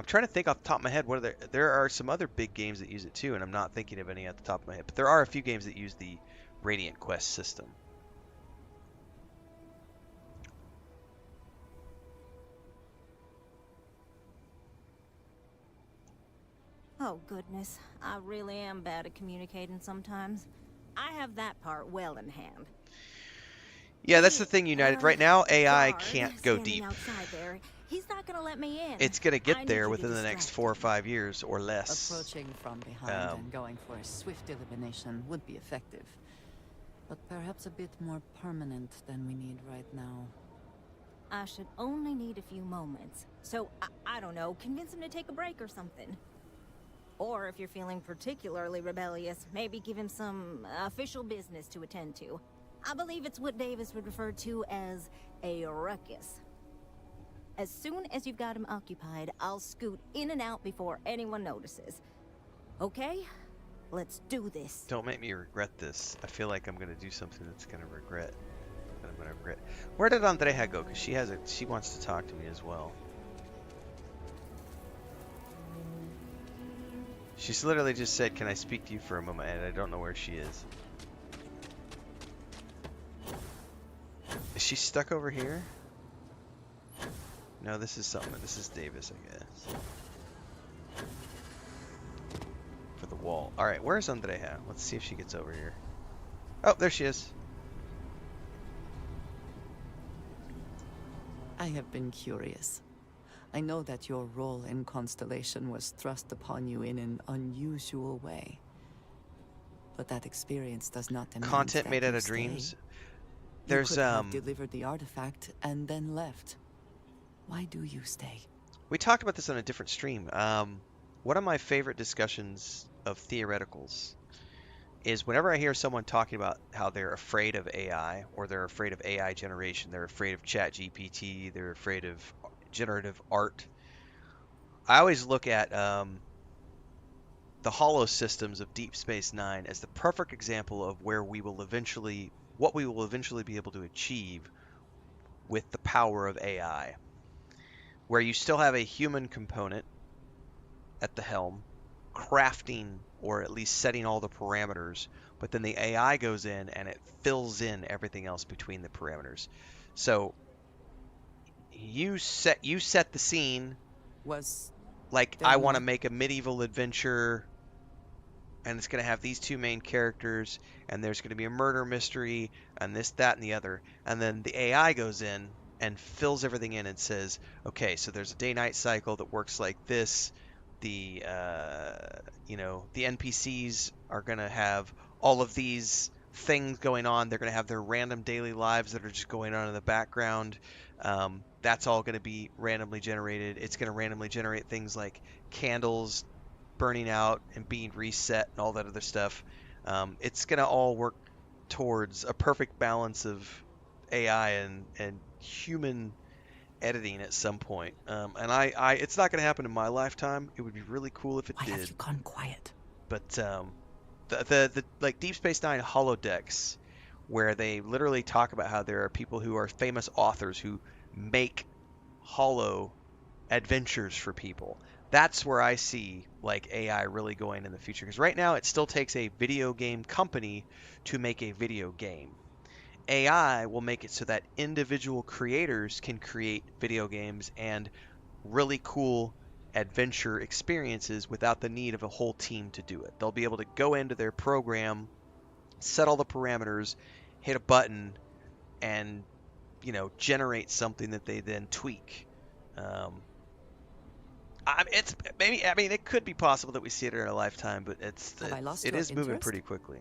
trying to think off the top of my head. There are some other big games that use it too, and I'm not thinking of any at the top of my head. But there are a few games that use the Radiant Quest system. Oh, goodness. I really am bad at communicating sometimes. I have that part well in hand. Yeah, that's the thing, United. Right now, AI can't go deep. There. He's not gonna let me in. It's gonna get there within the next 4 or 5 years or less. Approaching from behind and going for a swift elimination would be effective, but perhaps a bit more permanent than we need right now. I should only need a few moments. So, I don't know, convince him to take a break or something. Or if you're feeling particularly rebellious, maybe give him some official business to attend to. I believe it's what Davis would refer to as a ruckus. As soon as you've got him occupied, I'll scoot in and out before anyone notices. Okay? Let's do this. Don't make me regret this. I feel like I'm gonna do something that's gonna regret. That I'm gonna regret. Where did Andrea go? Because she wants to talk to me as well. She's literally just said, "Can I speak to you for a moment?" And I don't know where she is. Is she stuck over here? No, this is something. This is Davis, I guess. For the wall. Alright, where's Andrea? Let's see if she gets over here. Oh, there she is. I have been curious. I know that your role in Constellation was thrust upon you in an unusual way. But that experience does not demand content that made out you of stay. There's You could have delivered the artifact and then left. Why do you stay? We talked about this on a different stream. One of my favorite discussions of theoreticals is whenever I hear someone talking about how they're afraid of AI, or they're afraid of AI generation, they're afraid of ChatGPT, they're afraid of generative art. I always look at the hollow systems of Deep Space Nine as the perfect example of what we will eventually be able to achieve with the power of AI, where you still have a human component at the helm, crafting or at least setting all the parameters, but then the AI goes in and it fills in everything else between the parameters. So you set the scene. I want to make a medieval adventure, and it's going to have these two main characters, and there's going to be a murder mystery, and this, that, and the other. And then the AI goes in and fills everything in and says, okay, so there's a day-night cycle that works like this. the the NPCs are going to have all of these things going on. They're going to have their random daily lives that are just going on in the background. That's all going to be randomly generated. It's going to randomly generate things like candles burning out and being reset and all that other stuff. It's going to all work towards a perfect balance of AI and human editing at some point. And it's not going to happen in my lifetime. It would be really cool if it did. Why have you gone quiet? But the like Deep Space Nine holodecks, where they literally talk about how there are people who are famous authors who make holo adventures for people. That's where I see like AI really going in the future. Because right now it still takes a video game company to make a video game. AI will make it so that individual creators can create video games and really cool adventure experiences without the need of a whole team to do it. They'll be able to go into their program, set all the parameters, hit a button, and generate something that they then tweak. It could be possible that we see it in our lifetime, but it is moving pretty quickly.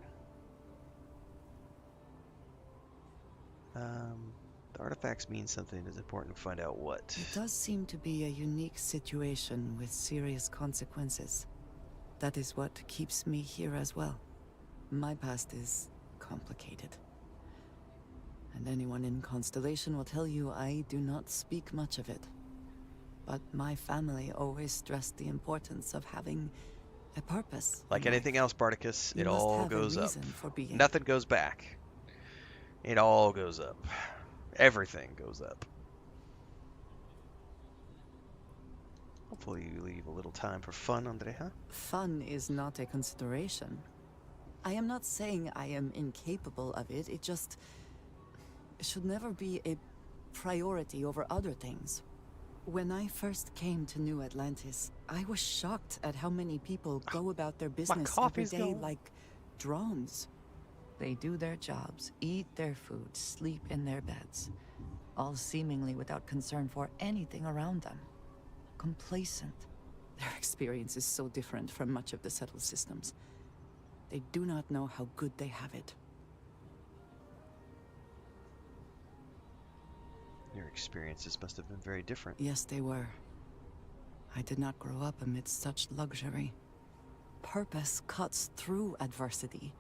The artifacts mean something. It is important to find out what. It does seem to be a unique situation with serious consequences. That is what keeps me here as well. My past is complicated. And anyone in Constellation will tell you I do not speak much of it. But my family always stressed the importance of having a purpose. Like anything else, Spartacus, it all goes up. Being. Nothing goes back. It all goes up. Everything goes up. Hopefully you leave a little time for fun, Andrea. Fun is not a consideration. I am not saying I am incapable of it. It should never be a priority over other things. When I first came to New Atlantis, I was shocked at how many people go about their business every day like drones. They do their jobs, eat their food, sleep in their beds, all seemingly without concern for anything around them. Complacent. Their experience is so different from much of the settled systems. They do not know how good they have it. Your experiences must have been very different. Yes, they were. I did not grow up amidst such luxury. Purpose cuts through adversity.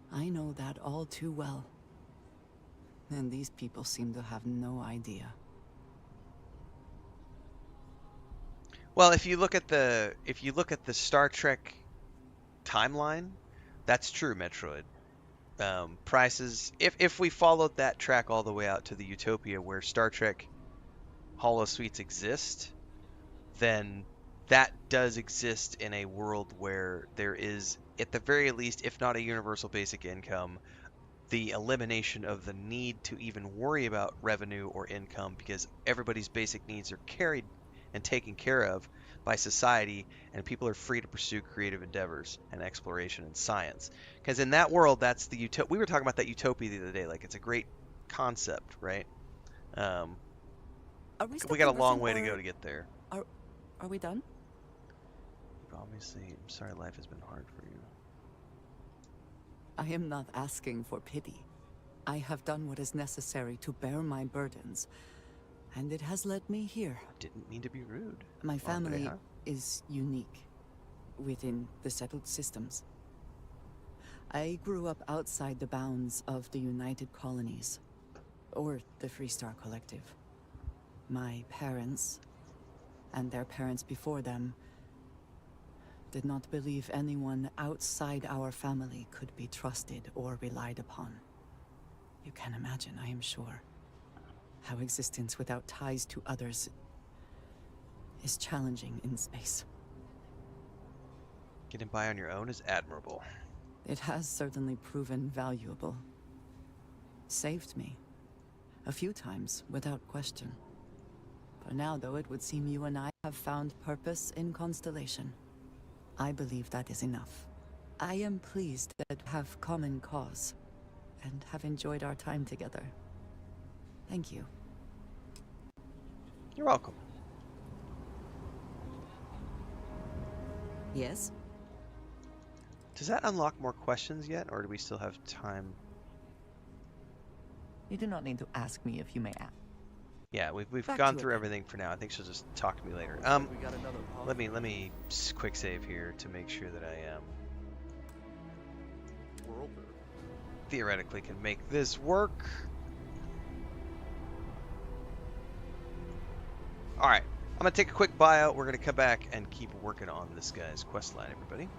I know that all too well. And these people seem to have no idea. Well, if you look at the Star Trek timeline, that's true, Metroid. Prices, if we followed that track all the way out to the utopia where Star Trek holosuites exist, then that does exist in a world where there is, at the very least, if not a universal basic income, the elimination of the need to even worry about revenue or income because everybody's basic needs are carried and taken care of by society, and people are free to pursue creative endeavors and exploration and science. Because in that world, that's the we were talking about that utopia the other day. Like, it's a great concept, right? We got a long way to go to get there. Are we done? Obviously, I'm sorry life has been hard for you. I am not asking for pity. I have done what is necessary to bear my burdens, and it has led me here. Didn't mean to be rude. My family is unique within the settled systems. I grew up outside the bounds of the United Colonies, or the Freestar Collective. My parents, and their parents before them, did not believe anyone outside our family could be trusted or relied upon. You can imagine, I am sure, how existence without ties to others is challenging in space. Getting by on your own is admirable. It has certainly proven valuable. Saved me. A few times, without question. For now, though, it would seem you and I have found purpose in Constellation. I believe that is enough. I am pleased that we have common cause, and have enjoyed our time together. Thank you. You're welcome. Yes? Does that unlock more questions yet, or do we still have time? You do not need to ask me if you may ask. Yeah, we've Back gone to it through then. everything for now. I think she'll just talk to me later. Looks like we got another pause. Let me quick save here to make sure that I theoretically can make this work. All right, I'm gonna take a quick buyout. We're gonna come back and keep working on this guy's quest line, everybody.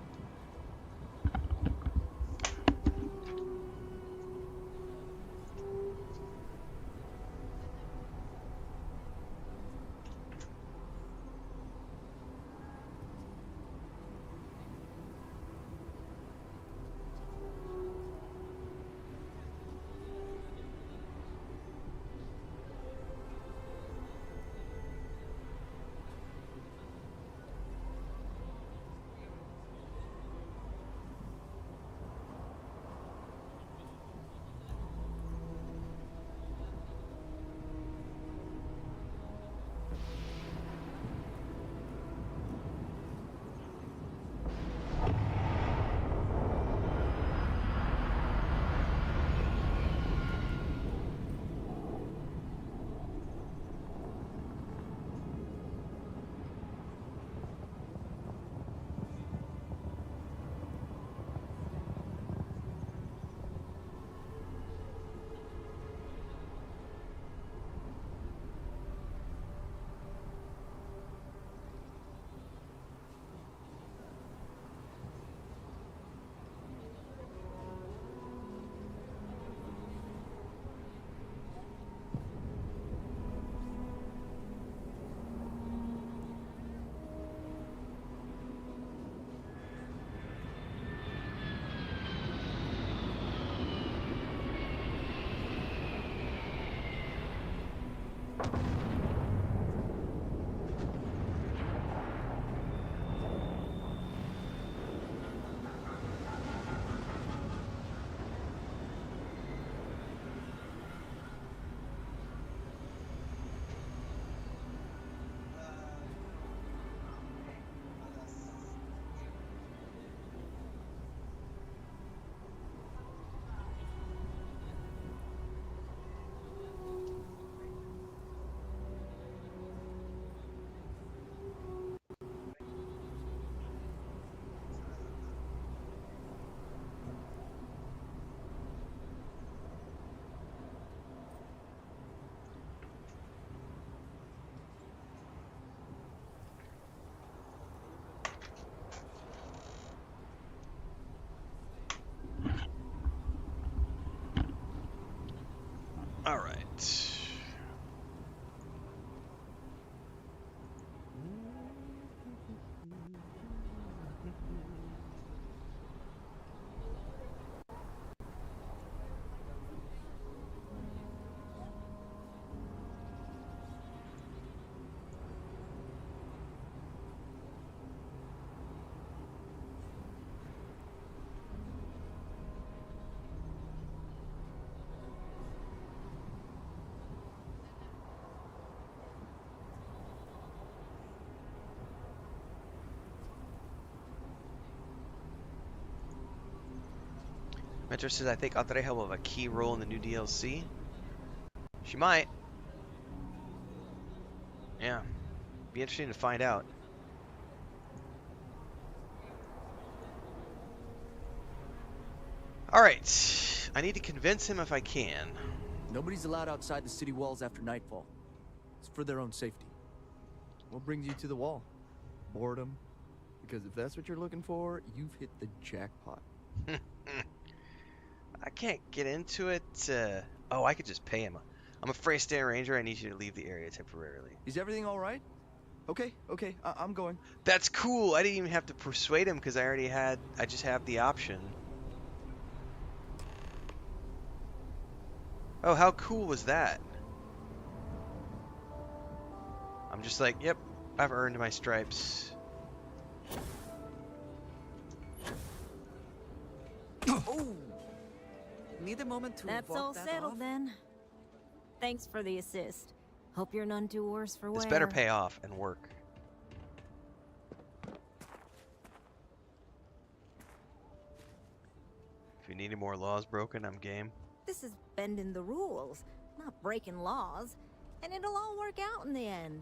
All right. Metro says, I think Andreja will have a key role in the new DLC. She might. Yeah. Be interesting to find out. Alright. I need to convince him if I can. Nobody's allowed outside the city walls after nightfall. It's for their own safety. What brings you to the wall? Boredom? Because if that's what you're looking for, you've hit the jackpot. I can't get into it. Oh, I could just pay him. I'm a Freystone Ranger. I need you to leave the area temporarily. Is everything all right? Okay, I'm going. That's cool. I didn't even have to persuade him because I just have the option. Oh, how cool was that? I'm just like, yep, I've earned my stripes. Oh! Need a moment to That's walk all that settled off? then. Thanks for the assist. Hope you're none too worse for wear. This better pay off and work. more laws broken, I'm game. This is bending the rules, not breaking laws. And it'll all work out in the end.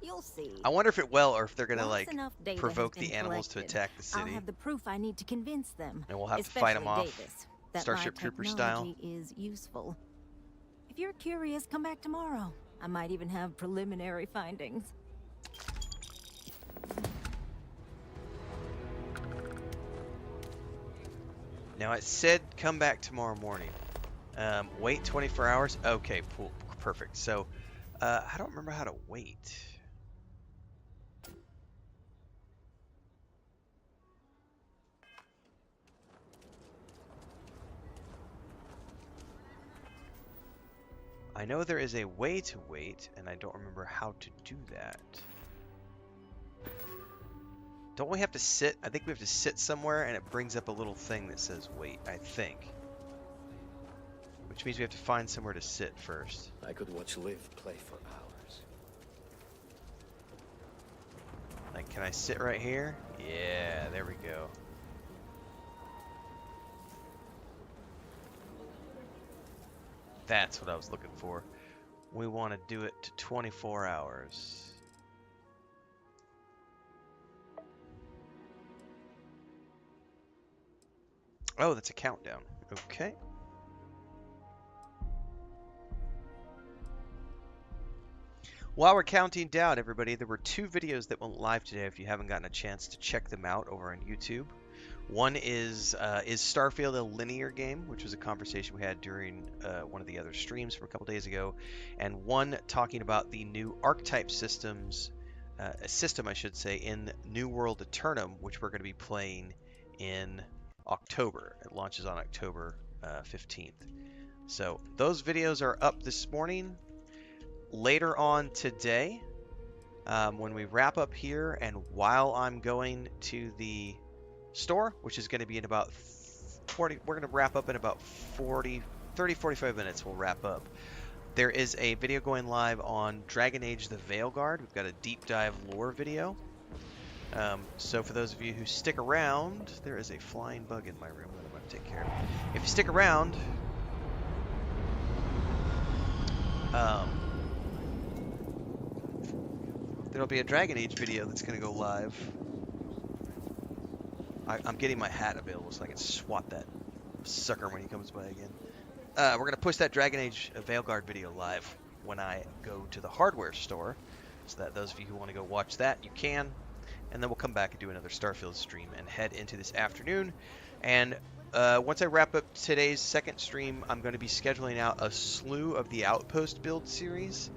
You'll see. I wonder if it will, or if they're gonna Once like enough data provoke has been the animals to collected, attack the I'll city, have the proof I need to convince them. and we'll have to fight them especially off, Davis, that Starship my Trooper style. technology is useful. If you're curious, come back tomorrow. I might even have preliminary findings. Now it said come back tomorrow morning. Wait 24 hours. Okay, perfect. So I don't remember how to wait. I know there is a way to wait, and I don't remember how to do that. Don't we have to sit? I think we have to sit somewhere, and it brings up a little thing that says wait, I think. Which means we have to find somewhere to sit first. I could watch Liv play for hours. Like, can I sit right here? Yeah, there we go. That's what I was looking for. We want to do it to 24 hours. Oh, that's a countdown. Okay. While we're counting down, everybody, there were 2 videos that went live today if you haven't gotten a chance to check them out over on YouTube. One is Starfield a linear game, which was a conversation we had during one of the other streams from a couple days ago, and one talking about the new archetype systems, system I should say, in New World Eternum, which we're going to be playing in October. It launches on October 15th. So those videos are up this morning. Later on today, when we wrap up here, and while I'm going to the store, which is going to be in about 40, we're going to wrap up in about 30-45 minutes. We'll wrap up. There is a video going live on Dragon Age the Veilguard. We've got a deep dive lore video. So for those of you who stick around, there is a flying bug in my room that I'm going to take care of. If you stick around, there'll be a Dragon Age video that's going to go live. I'm getting my hat available so I can swat that sucker when he comes by again. We're going to push that Dragon Age Veilguard video live when I go to the hardware store, so that those of you who want to go watch that, you can. And then we'll come back and do another Starfield stream and head into this afternoon. And once I wrap up today's second stream, I'm going to be scheduling out a slew of the Outpost build series.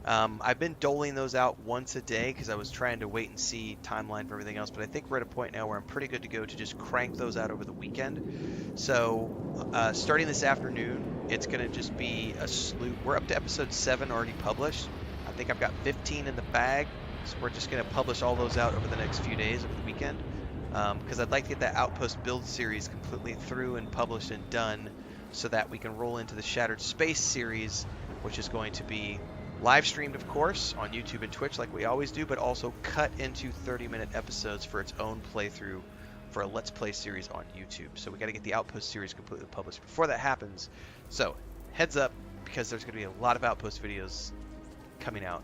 I've been doling those out once a day because I was trying to wait and see timeline for everything else, but I think we're at a point now where I'm pretty good to go to just crank those out over the weekend. So starting this afternoon, it's going to just be a slew. We're up to episode 7 already published. I think I've got 15 in the bag, so we're just going to publish all those out over the next few days over the weekend, because I'd like to get that Outpost build series completely through and published and done so that we can roll into the Shattered Space series, which is going to be live streamed, of course, on YouTube and Twitch like we always do, but also cut into 30-minute episodes for its own playthrough for a Let's Play series on YouTube. So we got to get the Outpost series completely published before that happens. So heads up, because there's going to be a lot of Outpost videos coming out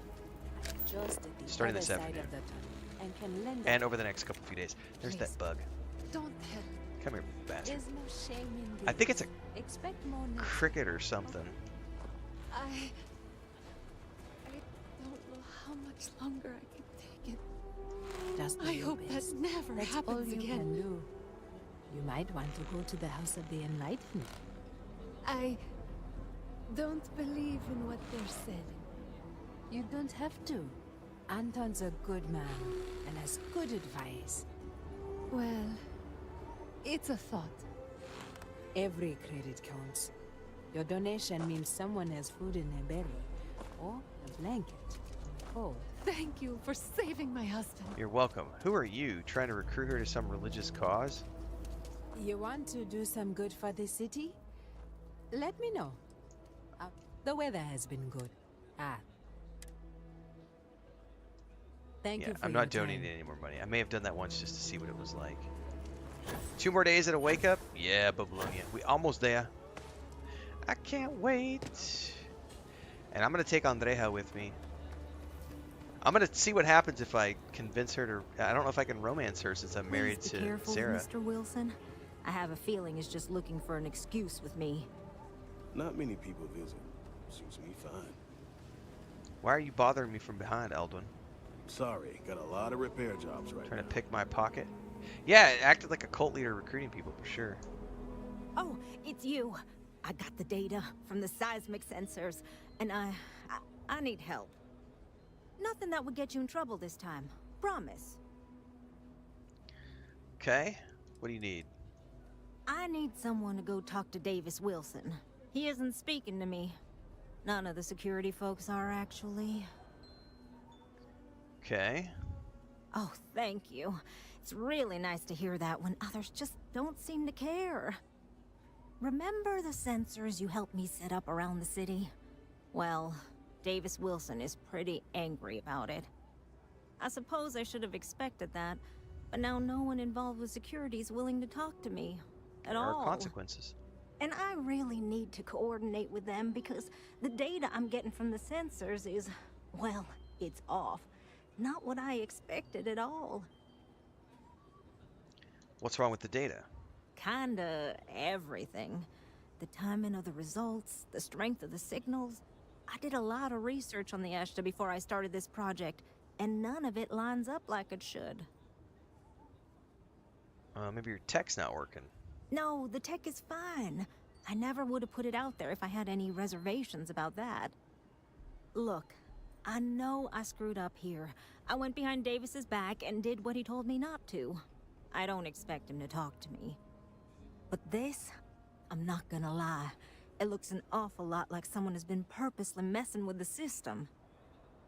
starting this afternoon and over the next few days. There's that bug. Don't help. Come here, bastard. There's no shame in this. I think it's a Expect more cricket or something. I don't know how much longer I can take it. Just do I your hope best. that never That's happens all you again. can do. You might want to go to the House of the Enlightened. I don't believe in what they're saying. You don't have to. Anton's a good man and has good advice. Well, it's a thought. Every credit counts. Your donation means someone has food in their belly, or a blanket. Oh, thank you for saving my husband. You're welcome. Who are you, trying to recruit her to some religious cause? You want to do some good for the city? Let me know. The weather has been good. Thank you for I'm your not donating time. any more money. I may have done that once just to see what it was like. 2 more days and a wake up? Yeah, Babylonia. We almost there. I can't wait. And I'm going to take Andreja with me. I'm going to see what happens if I convince her to... I don't know if I can romance her since I'm married Please be to careful, Sarah. Mr. Wilson. I have a feeling he's just looking for an excuse with me. Not many people visit. Suits me fine. Why are you bothering me from behind, Eldwin? Sorry, got a lot of repair jobs right Trying now. to pick my pocket? Yeah, it acted like a cult leader recruiting people for sure. Oh, it's you. I got the data from the seismic sensors, and I need help. Nothing that would get you in trouble this time. Promise. Okay. What do you need? I need someone to go talk to Davis Wilson. He isn't speaking to me. None of the security folks are, actually. Okay. Oh, thank you. It's really nice to hear that when others just don't seem to care. Remember the sensors you helped me set up around the city? Well, Davis Wilson is pretty angry about it. I suppose I should have expected that, but now no one involved with security is willing to talk to me at There all. are consequences. And I really need to coordinate with them because the data I'm getting from the sensors is, well, it's off. Not what I expected at all. What's wrong with the data? Kinda everything. The timing of the results, the strength of the signals. I did a lot of research on the Ashta before I started this project, and none of it lines up like it should. Maybe your tech's not working. No, the tech is fine. I never would have put it out there if I had any reservations about that. Look, I know I screwed up here. I went behind Davis's back and did what he told me not to. I don't expect him to talk to me. But this, I'm not gonna lie, it looks an awful lot like someone has been purposely messing with the system.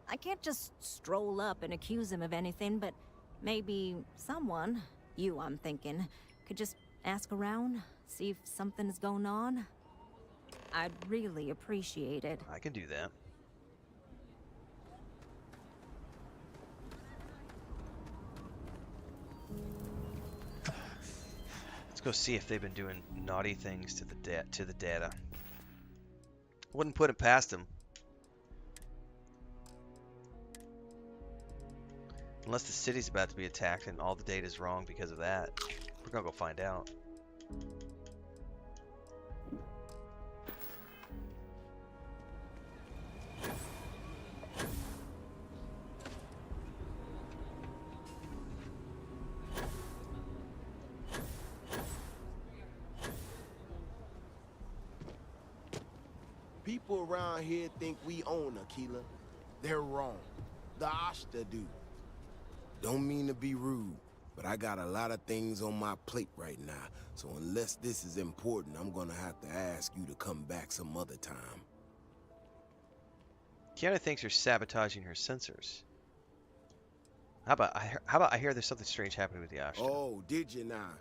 I can't just stroll up and accuse him of anything, but maybe someone, you I'm thinking, could just ask around, see if something's going on. I'd really appreciate it. I can do that. Let's go see if they've been doing naughty things to the data. Wouldn't put it past them. Unless the city's about to be attacked and all the data's wrong because of that. We're gonna go find out. People around here think we own Aquila. They're wrong. The Ashta do. Don't mean to be rude, but I got a lot of things on my plate right now, so unless this is important, I'm gonna have to ask you to come back some other time. Kiana thinks you're sabotaging her sensors. How about I hear there's something strange happening with the Ashta? Oh, did you now?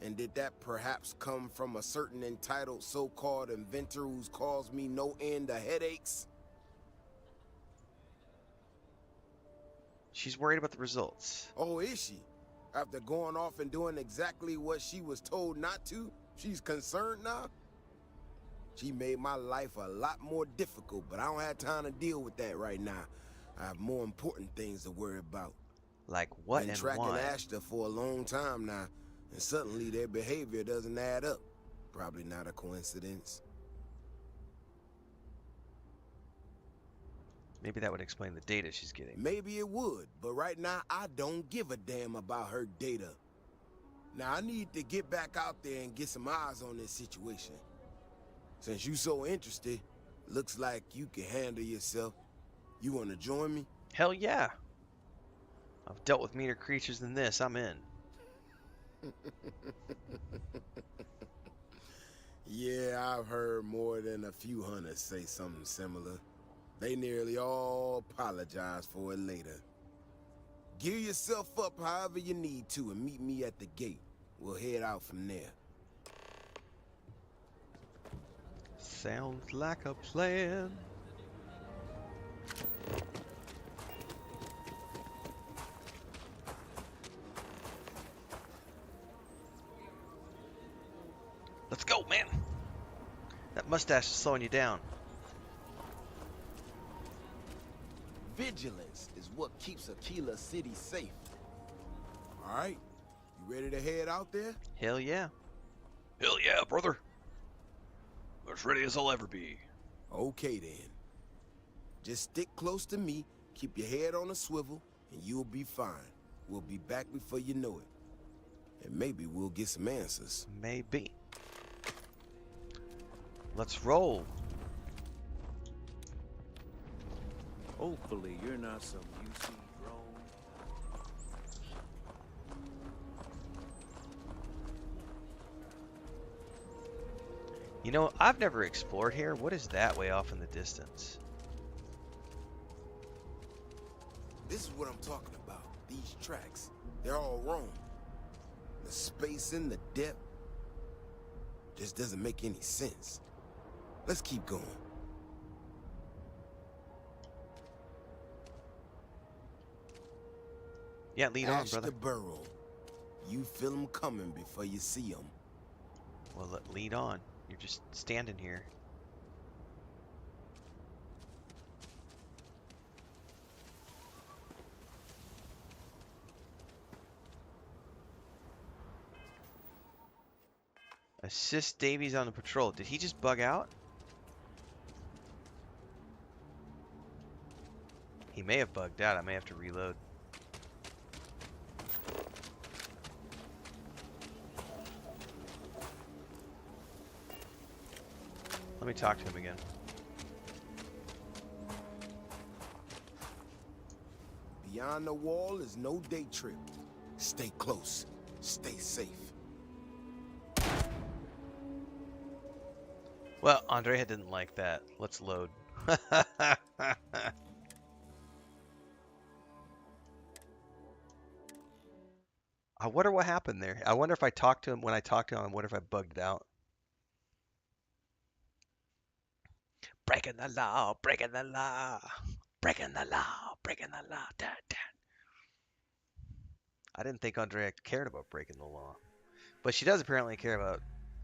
And did that perhaps come from a certain entitled so-called inventor who's caused me no end of headaches? She's worried about the results. Oh, is she? After going off and doing exactly what she was told not to, she's concerned now? She made my life a lot more difficult, but I don't have time to deal with that right now. I have more important things to worry about. Like what Been and tracking why? Ashta for a long time now, and suddenly their behavior doesn't add up. Probably not a coincidence. Maybe that would explain the data she's getting. Maybe it would, but right now I don't give a damn about her data. Now I need to get back out there and get some eyes on this situation. Since you so interested, looks like you can handle yourself. You want to join me? Hell yeah. I've dealt with meaner creatures than this. I'm in. Yeah, I've heard more than a few hunters say something similar. They nearly all apologize for it later. Gear yourself up however you need to and meet me at the gate. We'll head out from there. Sounds like a plan. That mustache is slowing you down. Vigilance is what keeps Aquila City safe. All right, you ready to head out there? Hell yeah. Hell yeah, brother. As ready as I'll ever be. Okay then. Just stick close to me, keep your head on a swivel, and you'll be fine. We'll be back before you know it. And maybe we'll get some answers. Maybe. Let's roll. Hopefully you're not some UC drone. You know, I've never explored here. What is that way off in the distance? This is what I'm talking about. These tracks, they're all wrong. The spacing, the depth, just doesn't make any sense. Let's keep going. Yeah, lead on, brother. The burrow. You feel them coming before you see them. Well, lead on. You're just standing here. Assist Davies on the patrol. Did he just bug out? He may have bugged out. I may have to reload. Let me talk to him again. Beyond the wall is no day trip. Stay close. Stay safe. Well, Andrea didn't like that. Let's load. I wonder what happened there. I wonder if I talked to him. When I talked to him, I wonder if I bugged out. Breaking the law, breaking the law, breaking the law, breaking the law. Da, da. I didn't think Andrea cared about breaking the law. But she does apparently care about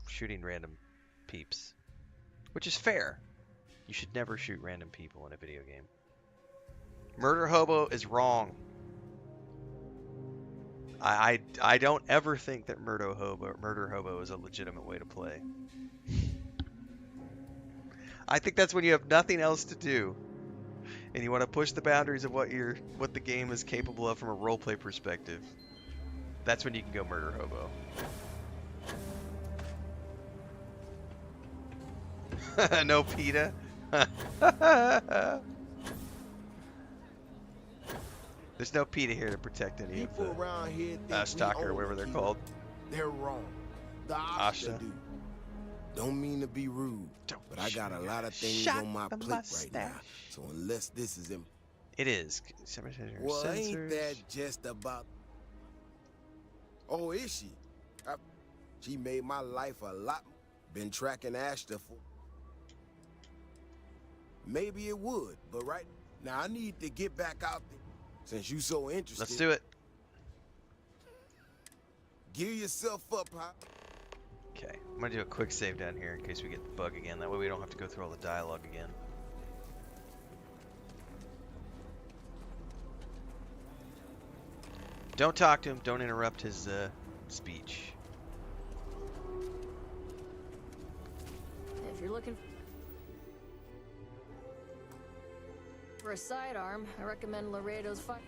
shooting random peeps. Which is fair. You should never shoot random people in a video game. Murder hobo is wrong. I don't ever think that murder hobo is a legitimate way to play. I think that's when you have nothing else to do, and you want to push the boundaries of what the game is capable of from a roleplay perspective. That's when you can go murder hobo. No PETA. There's no PETA here to protect any People of the around here think stalker, or whatever they're called. They're wrong. The Ashta do. Don't mean to be rude, but I got a lot of things on my plate right now. So unless this is in... It is. Well, ain't that just about... Oh, is she? She made my life a lot. Been tracking Ashta for... Maybe it would, but right now I need to get back out there. Since you so interested... Let's do it. Gear yourself up, huh? Okay, I'm gonna do a quick save down here in case we get the bug again. That way we don't have to go through all the dialogue again. Don't talk to him. Don't interrupt his speech. If you're looking for a sidearm, I recommend Laredo's fire.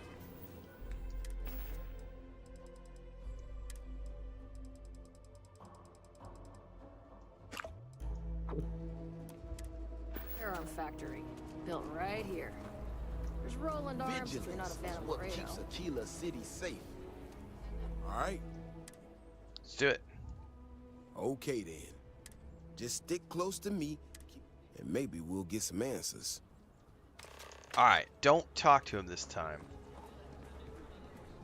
Firearm factory, built right here. There's Roland arms if you're not a fan of what Laredo. keeps Aquila City safe. All right. Let's do it. Okay then. Just stick close to me, and maybe we'll get some answers. Alright, don't talk to him this time.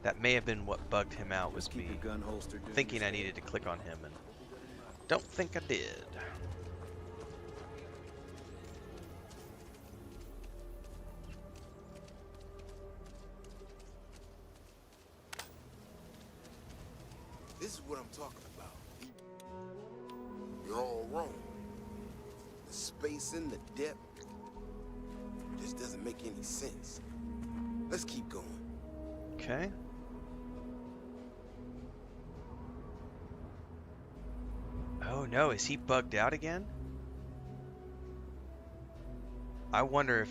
That may have been what bugged him out, was me thinking I needed to click on him, and don't think I did. This is what I'm talking about. You're all wrong. spacing, the depth. Just doesn't make any sense. Let's keep going. Okay. Oh no, is he bugged out again? I wonder if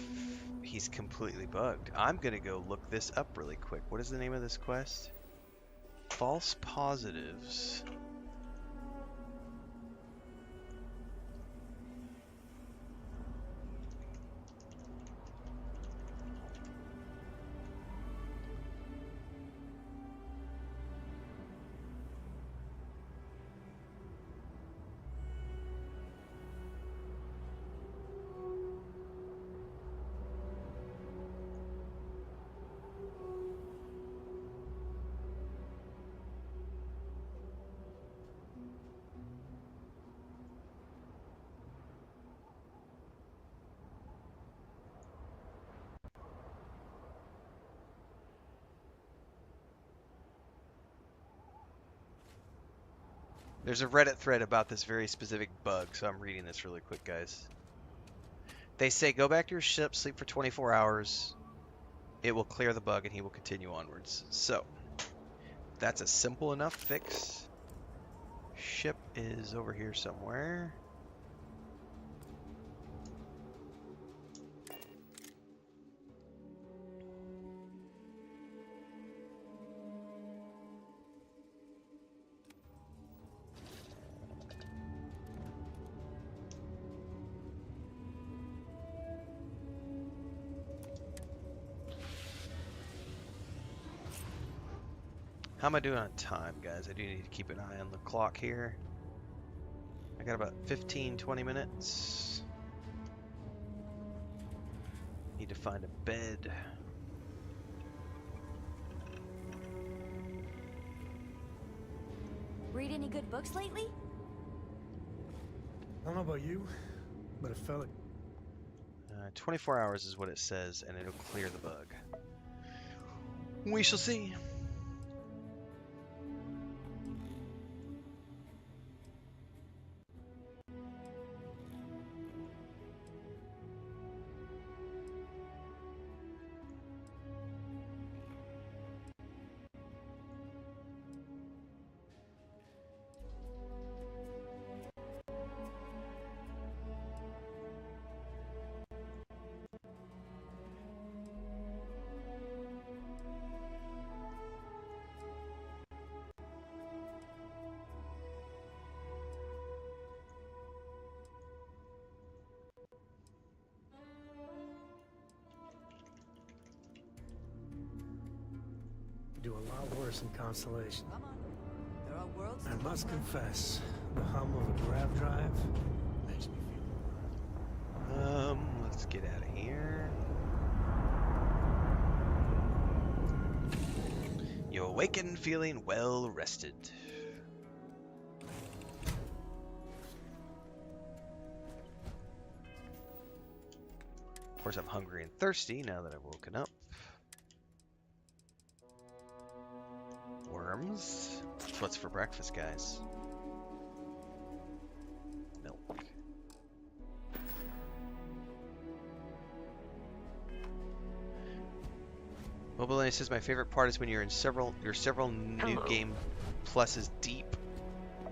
he's completely bugged. I'm gonna go look this up really quick. What is the name of this quest? False positives. There's a Reddit thread about this very specific bug, so I'm reading this really quick, guys. They say go back to your ship, sleep for 24 hours. It will clear the bug and he will continue onwards. So, that's a simple enough fix. Ship is over here somewhere. How am I doing on time, guys? I do need to keep an eye on the clock here. I got about 15-20 minutes. Need to find a bed. Read any good books lately? I don't know about you, but it felt 24 hours is what it says, and it'll clear the bug. We shall see. do a lot worse in Constellation. Come on. There are worlds to I must conquer. confess, the hum of a grav drive makes me feel. Let's get out of here. You awaken feeling well rested. Of course, I'm hungry and thirsty now that I've woken up. Worms. That's what's for breakfast, guys. Milk. Mobility says my favorite part is when you're in several new game pluses deep,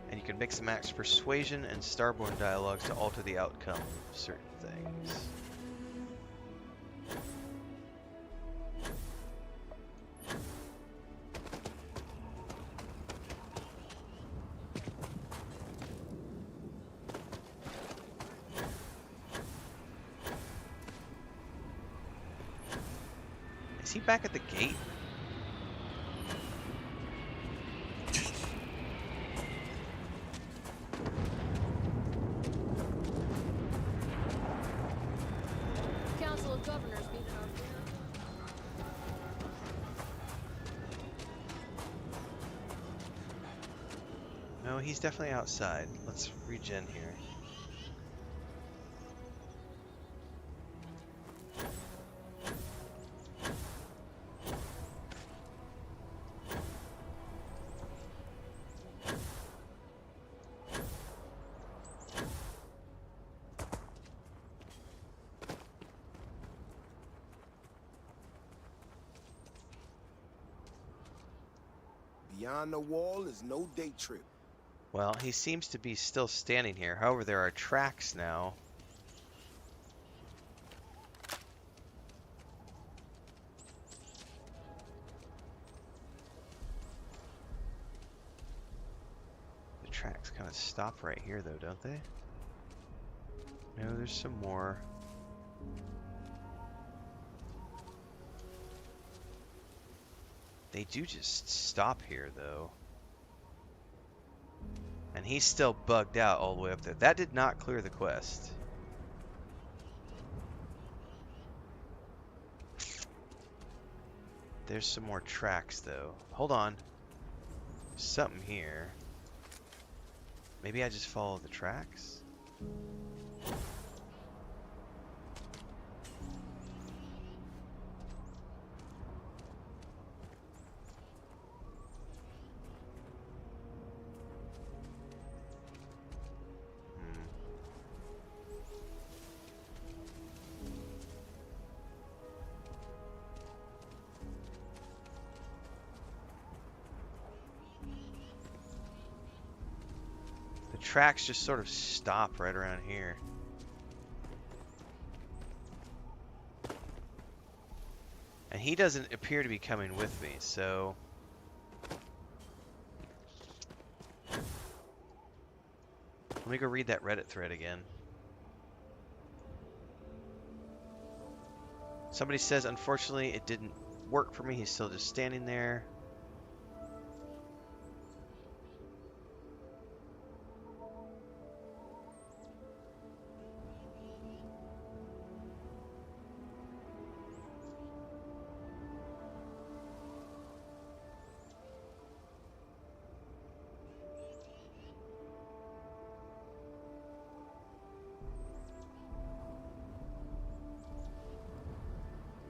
and you can mix and match persuasion and starborn dialogues to alter the outcome of certain things. Is he back at the gate? Council of Governors meeting our No, he's definitely outside. Let's regen here. beyond the wall is no day trip. Well, he seems to be still standing here. However, there are tracks now. The tracks kind of stop right here, though, don't they? No, there's some more. They do just stop here, though. And he's still bugged out all the way up there. That did not clear the quest. There's some more tracks, though. Hold on. Something here. Maybe I just follow the tracks? Tracks just sort of stop right around here. And he doesn't appear to be coming with me, so... Let me go read that Reddit thread again. Somebody says, unfortunately, it didn't work for me. He's still just standing there.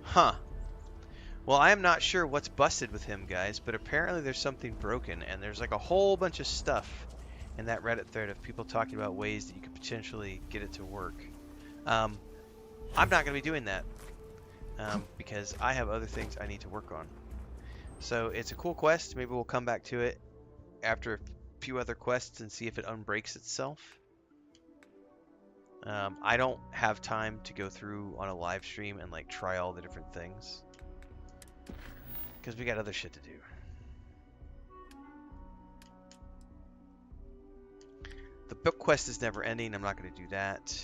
Huh. Well, I am not sure what's busted with him, guys, but apparently there's something broken, and there's like a whole bunch of stuff in that Reddit thread of people talking about ways that you could potentially get it to work. I'm not going to be doing that because I have other things I need to work on. So it's a cool quest. Maybe we'll come back to it after a few other quests and see if it unbreaks itself. I don't have time to go through on a live stream and like try all the different things because we got other shit to do. The book quest is never ending. I'm not going to do that.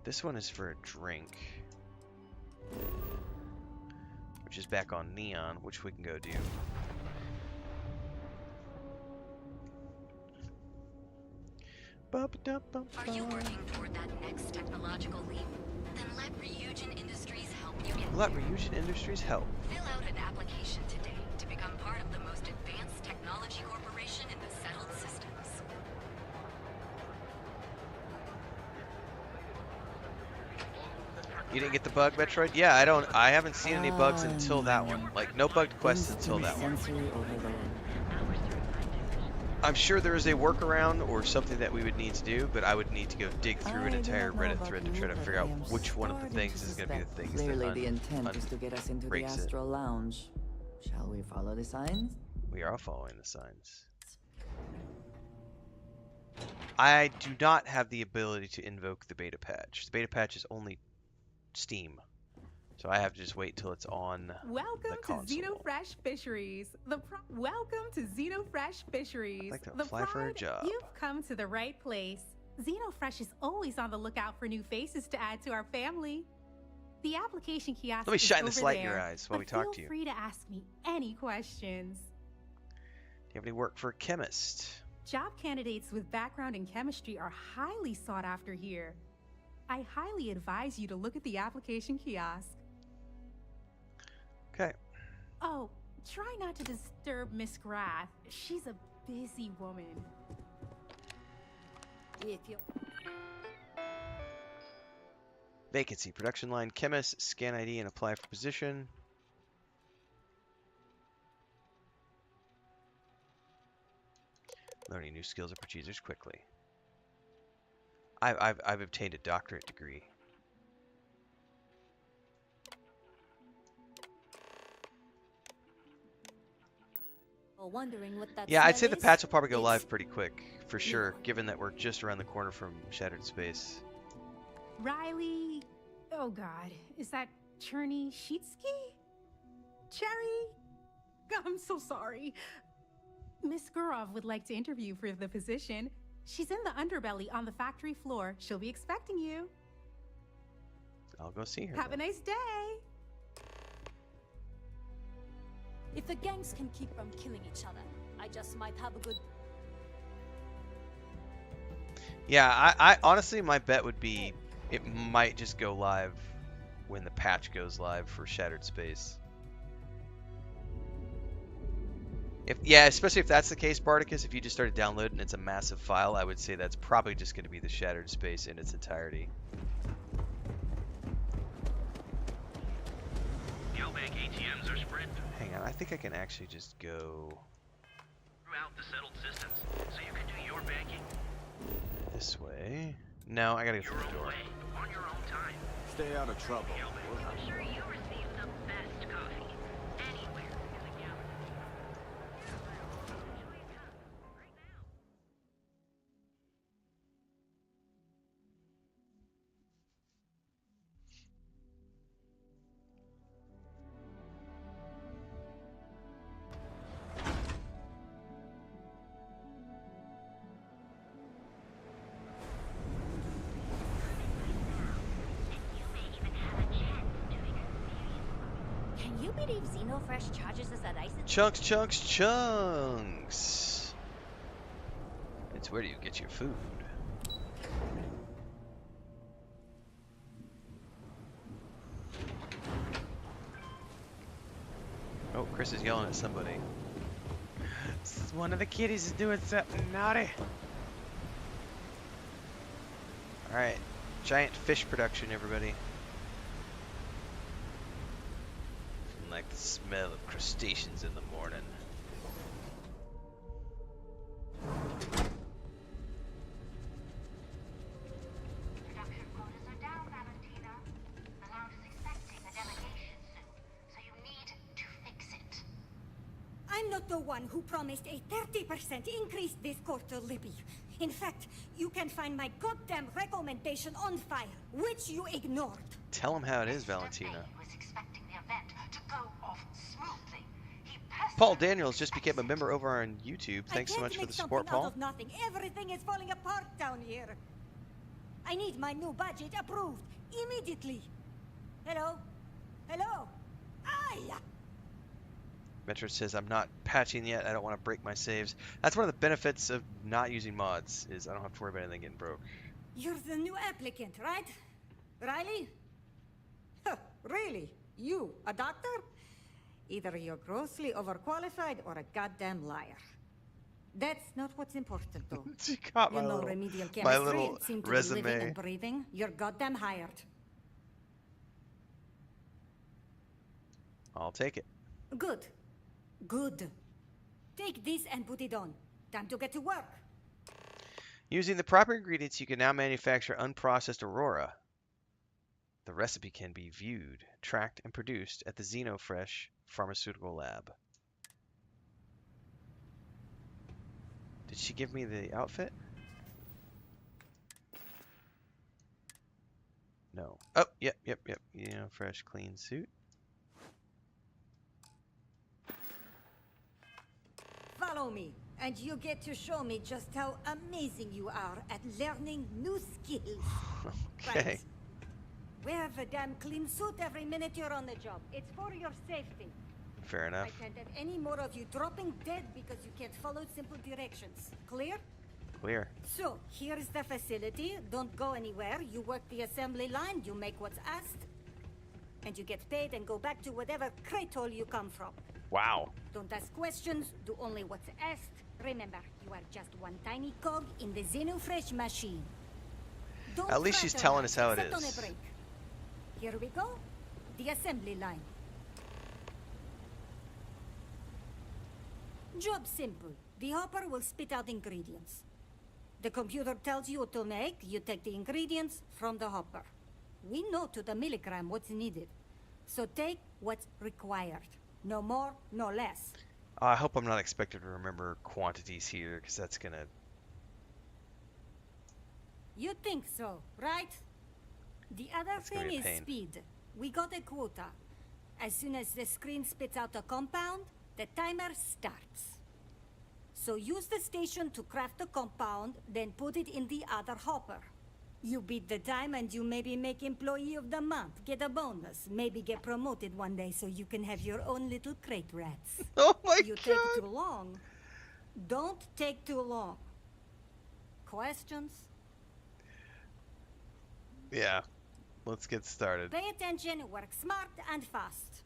This one is for a drink, which is back on Neon, which we can go do. Are you working toward that next technological leap? Then let Ryujin Industries help you get Let Ryujin Industries help. Fill out an application today to become part of the most advanced technology corporation in the settled systems. You didn't get the bug, Metroid? Yeah, I haven't seen any bugs until that one. Like, no bugged quests until that one. I'm sure there is a workaround or something that we would need to do, but I would need to go dig through an entire Reddit thread to try to figure out which one of the things is going to be the things Clearly that the intent is to get us into the Astral Lounge. Shall we follow the signs? We are following the signs. I do not have the ability to invoke the beta patch. The beta patch is only Steam. So I have to just wait till it's on Welcome the console. to Xenofresh Fisheries. Welcome to Xenofresh Fisheries. I'd like to apply for a job. You've come to the right place. Xenofresh is always on the lookout for new faces to add to our family. The application kiosk. Let me shine is this over light in there, your eyes while we but talk to feel you. free to ask me any questions. Do you have any work for a chemist? Job candidates with background in chemistry are highly sought after here. I highly advise you to look at the application kiosk. Okay. Oh, try not to disturb Miss Grath. She's a busy woman. If you... Vacancy. Production line chemist. Scan ID and apply for position. Learning new skills and procedures quickly. I've obtained a doctorate degree. Wondering what that Yeah, I'd say smell the is? patch will probably go live pretty quick, for sure, given that we're just around the corner from Shattered Space. Riley. Oh God, is that Cherny Sheetsky? Cherry? I'm so sorry. Miss Gurov would like to interview for the position. She's in the underbelly on the factory floor. She'll be expecting you. I'll go see her. Have a nice day. If the gangs can keep from killing each other, I just might have a good... Yeah, I honestly, my bet would be it might just go live when the patch goes live for Shattered Space. Yeah, especially if that's the case, Bardicus, if you just started downloading and it's a massive file, I would say that's probably just going to be the Shattered Space in its entirety. Bank ATMs are spread Hang on, I think I can actually just go throughout the settled systems, so you can do your banking this way. No, I gotta go through the door. on your own time. Stay out of trouble. I'm sure you receive the best coffee anywhere in the galaxy. Can you believe Xenofresh charges us at ICE? Chunks, chunks, chunks! It's where do you get your food? Oh, Chris is yelling at somebody. One of the kitties is doing something naughty. Alright, giant fish production, everybody. Like the smell of crustaceans in the morning. Production quotas are down, Valentina. The lounge is expecting a delegation soon, so you need to fix it. I'm not the one who promised a 30% increase this quarter, Libby. In fact, you can find my goddamn recommendation on file, which you ignored. Tell him how it is, Valentina. Paul Daniels just became a member over on YouTube. Thanks so much for the support, Paul. Out of nothing. Everything is falling apart down here. I need my new budget approved immediately. Hello? Hello? Aye! Metro says, I'm not patching yet. I don't want to break my saves. That's one of the benefits of not using mods, is I don't have to worry about anything getting broke. You're the new applicant, right? Riley? Huh, really? You, a doctor? Either you're grossly overqualified or a goddamn liar. That's not what's important, though. She got you my know little, remedial chemistry. my little It seemed to resume. be living and breathing. You're goddamn hired. I'll take it. Good. Good. Take this and put it on. Time to get to work. Using the proper ingredients, you can now manufacture unprocessed Aurora. The recipe can be viewed, tracked, and produced at the Xenofresh Pharmaceutical Lab. Did she give me the outfit? No. Oh, yep. Xenofresh clean suit. Follow me, and you get to show me just how amazing you are at learning new skills. Okay. Right. Wear the damn clean suit every minute you're on the job. It's for your safety. Fair enough. I can't have any more of you dropping dead because you can't follow simple directions. Clear? Clear. So, here's the facility. Don't go anywhere. You work the assembly line, you make what's asked, and you get paid and go back to whatever crate hole you come from. Wow. Don't ask questions, do only what's asked. Remember, you are just one tiny cog in the Xenofresh machine. Don't At least she's telling us how it Set on a is. break. Here we go. The assembly line. Job simple. The hopper will spit out ingredients. The computer tells you what to make. You take the ingredients from the hopper. We know to the milligram what's needed. So take what's required. No more, no less. I hope I'm not expected to remember quantities here, because that's gonna... You think so, right? The other That's gonna thing be a is pain. speed. We got a quota. As soon as the screen spits out a compound, the timer starts. So use the station to craft the compound, then put it in the other hopper. You beat the time and you maybe make Employee of the Month, get a bonus, maybe get promoted one day so you can have your own little crate rats. Oh my You take too long. Don't take too long. Questions? Yeah. Let's get started. Pay attention, work smart and fast.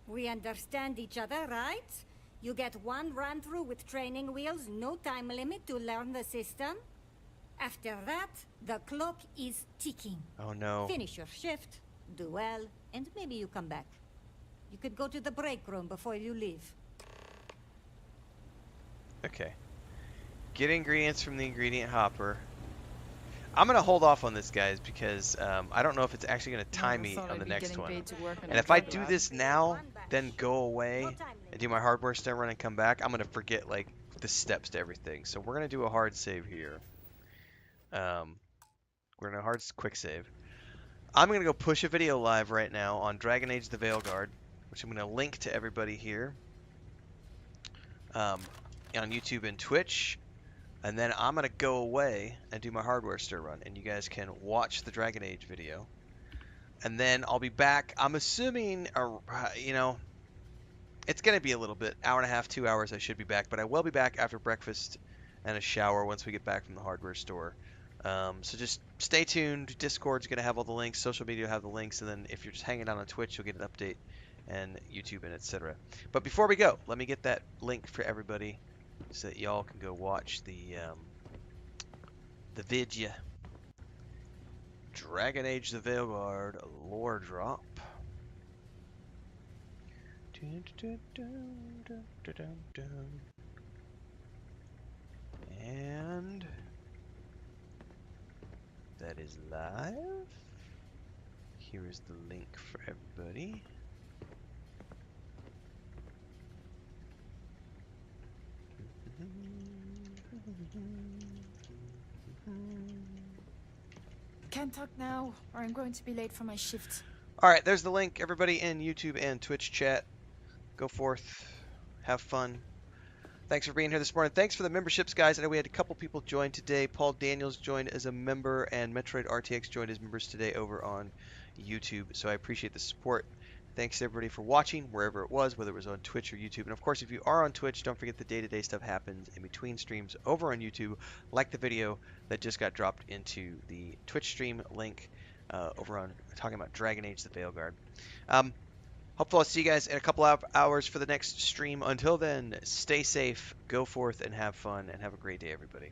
We understand each other, right? You get one run through with training wheels, no time limit to learn the system. After that, the clock is ticking. Oh no. Finish your shift, do well, and maybe you come back. You could go to the break room before you leave. Okay. Get ingredients from the ingredient hopper. I'm going to hold off on this, guys, because I don't know if it's actually going to time me on the next one. And if I do this now, then go away and do my hardware stuff run and come back, I'm going to forget, like, the steps to everything. So we're going to do a hard save here. We're going to hard quick save. I'm going to go push a video live right now on Dragon Age the Veilguard, which I'm going to link to everybody here on YouTube and Twitch. And then I'm going to go away and do my hardware stir run, and you guys can watch the Dragon Age video. And then I'll be back. I'm assuming, you know, it's going to be a little bit, hour and a half, 2 hours I should be back, but I will be back after breakfast and a shower once we get back from the hardware store. So just stay tuned. Discord's going to have all the links, social media will have the links, and then if you're just hanging out on Twitch, you'll get an update, and YouTube and etc. But before we go, let me get that link for everybody, so that y'all can go watch the vidya. Dragon Age the Veilguard lore drop. And that is live. Here is the link for everybody. Can't talk now, or I'm going to be late for my shift. Alright, there's the link. Everybody in YouTube and Twitch chat, go forth, have fun. Thanks for being here this morning. Thanks for the memberships, guys. I know we had a couple people join today. Paul Daniels joined as a member, and Metroid RTX joined as members today over on YouTube. So I appreciate the support. Thanks everybody for watching, wherever it was, whether it was on Twitch or YouTube. And of course, if you are on Twitch, don't forget the day-to-day stuff happens in between streams over on YouTube, like the video that just got dropped into the Twitch stream link over on talking about Dragon Age the Veilguard. Hopefully I'll see you guys in a couple of hours for the next stream. Until then, stay safe, go forth and have fun, and have a great day, everybody.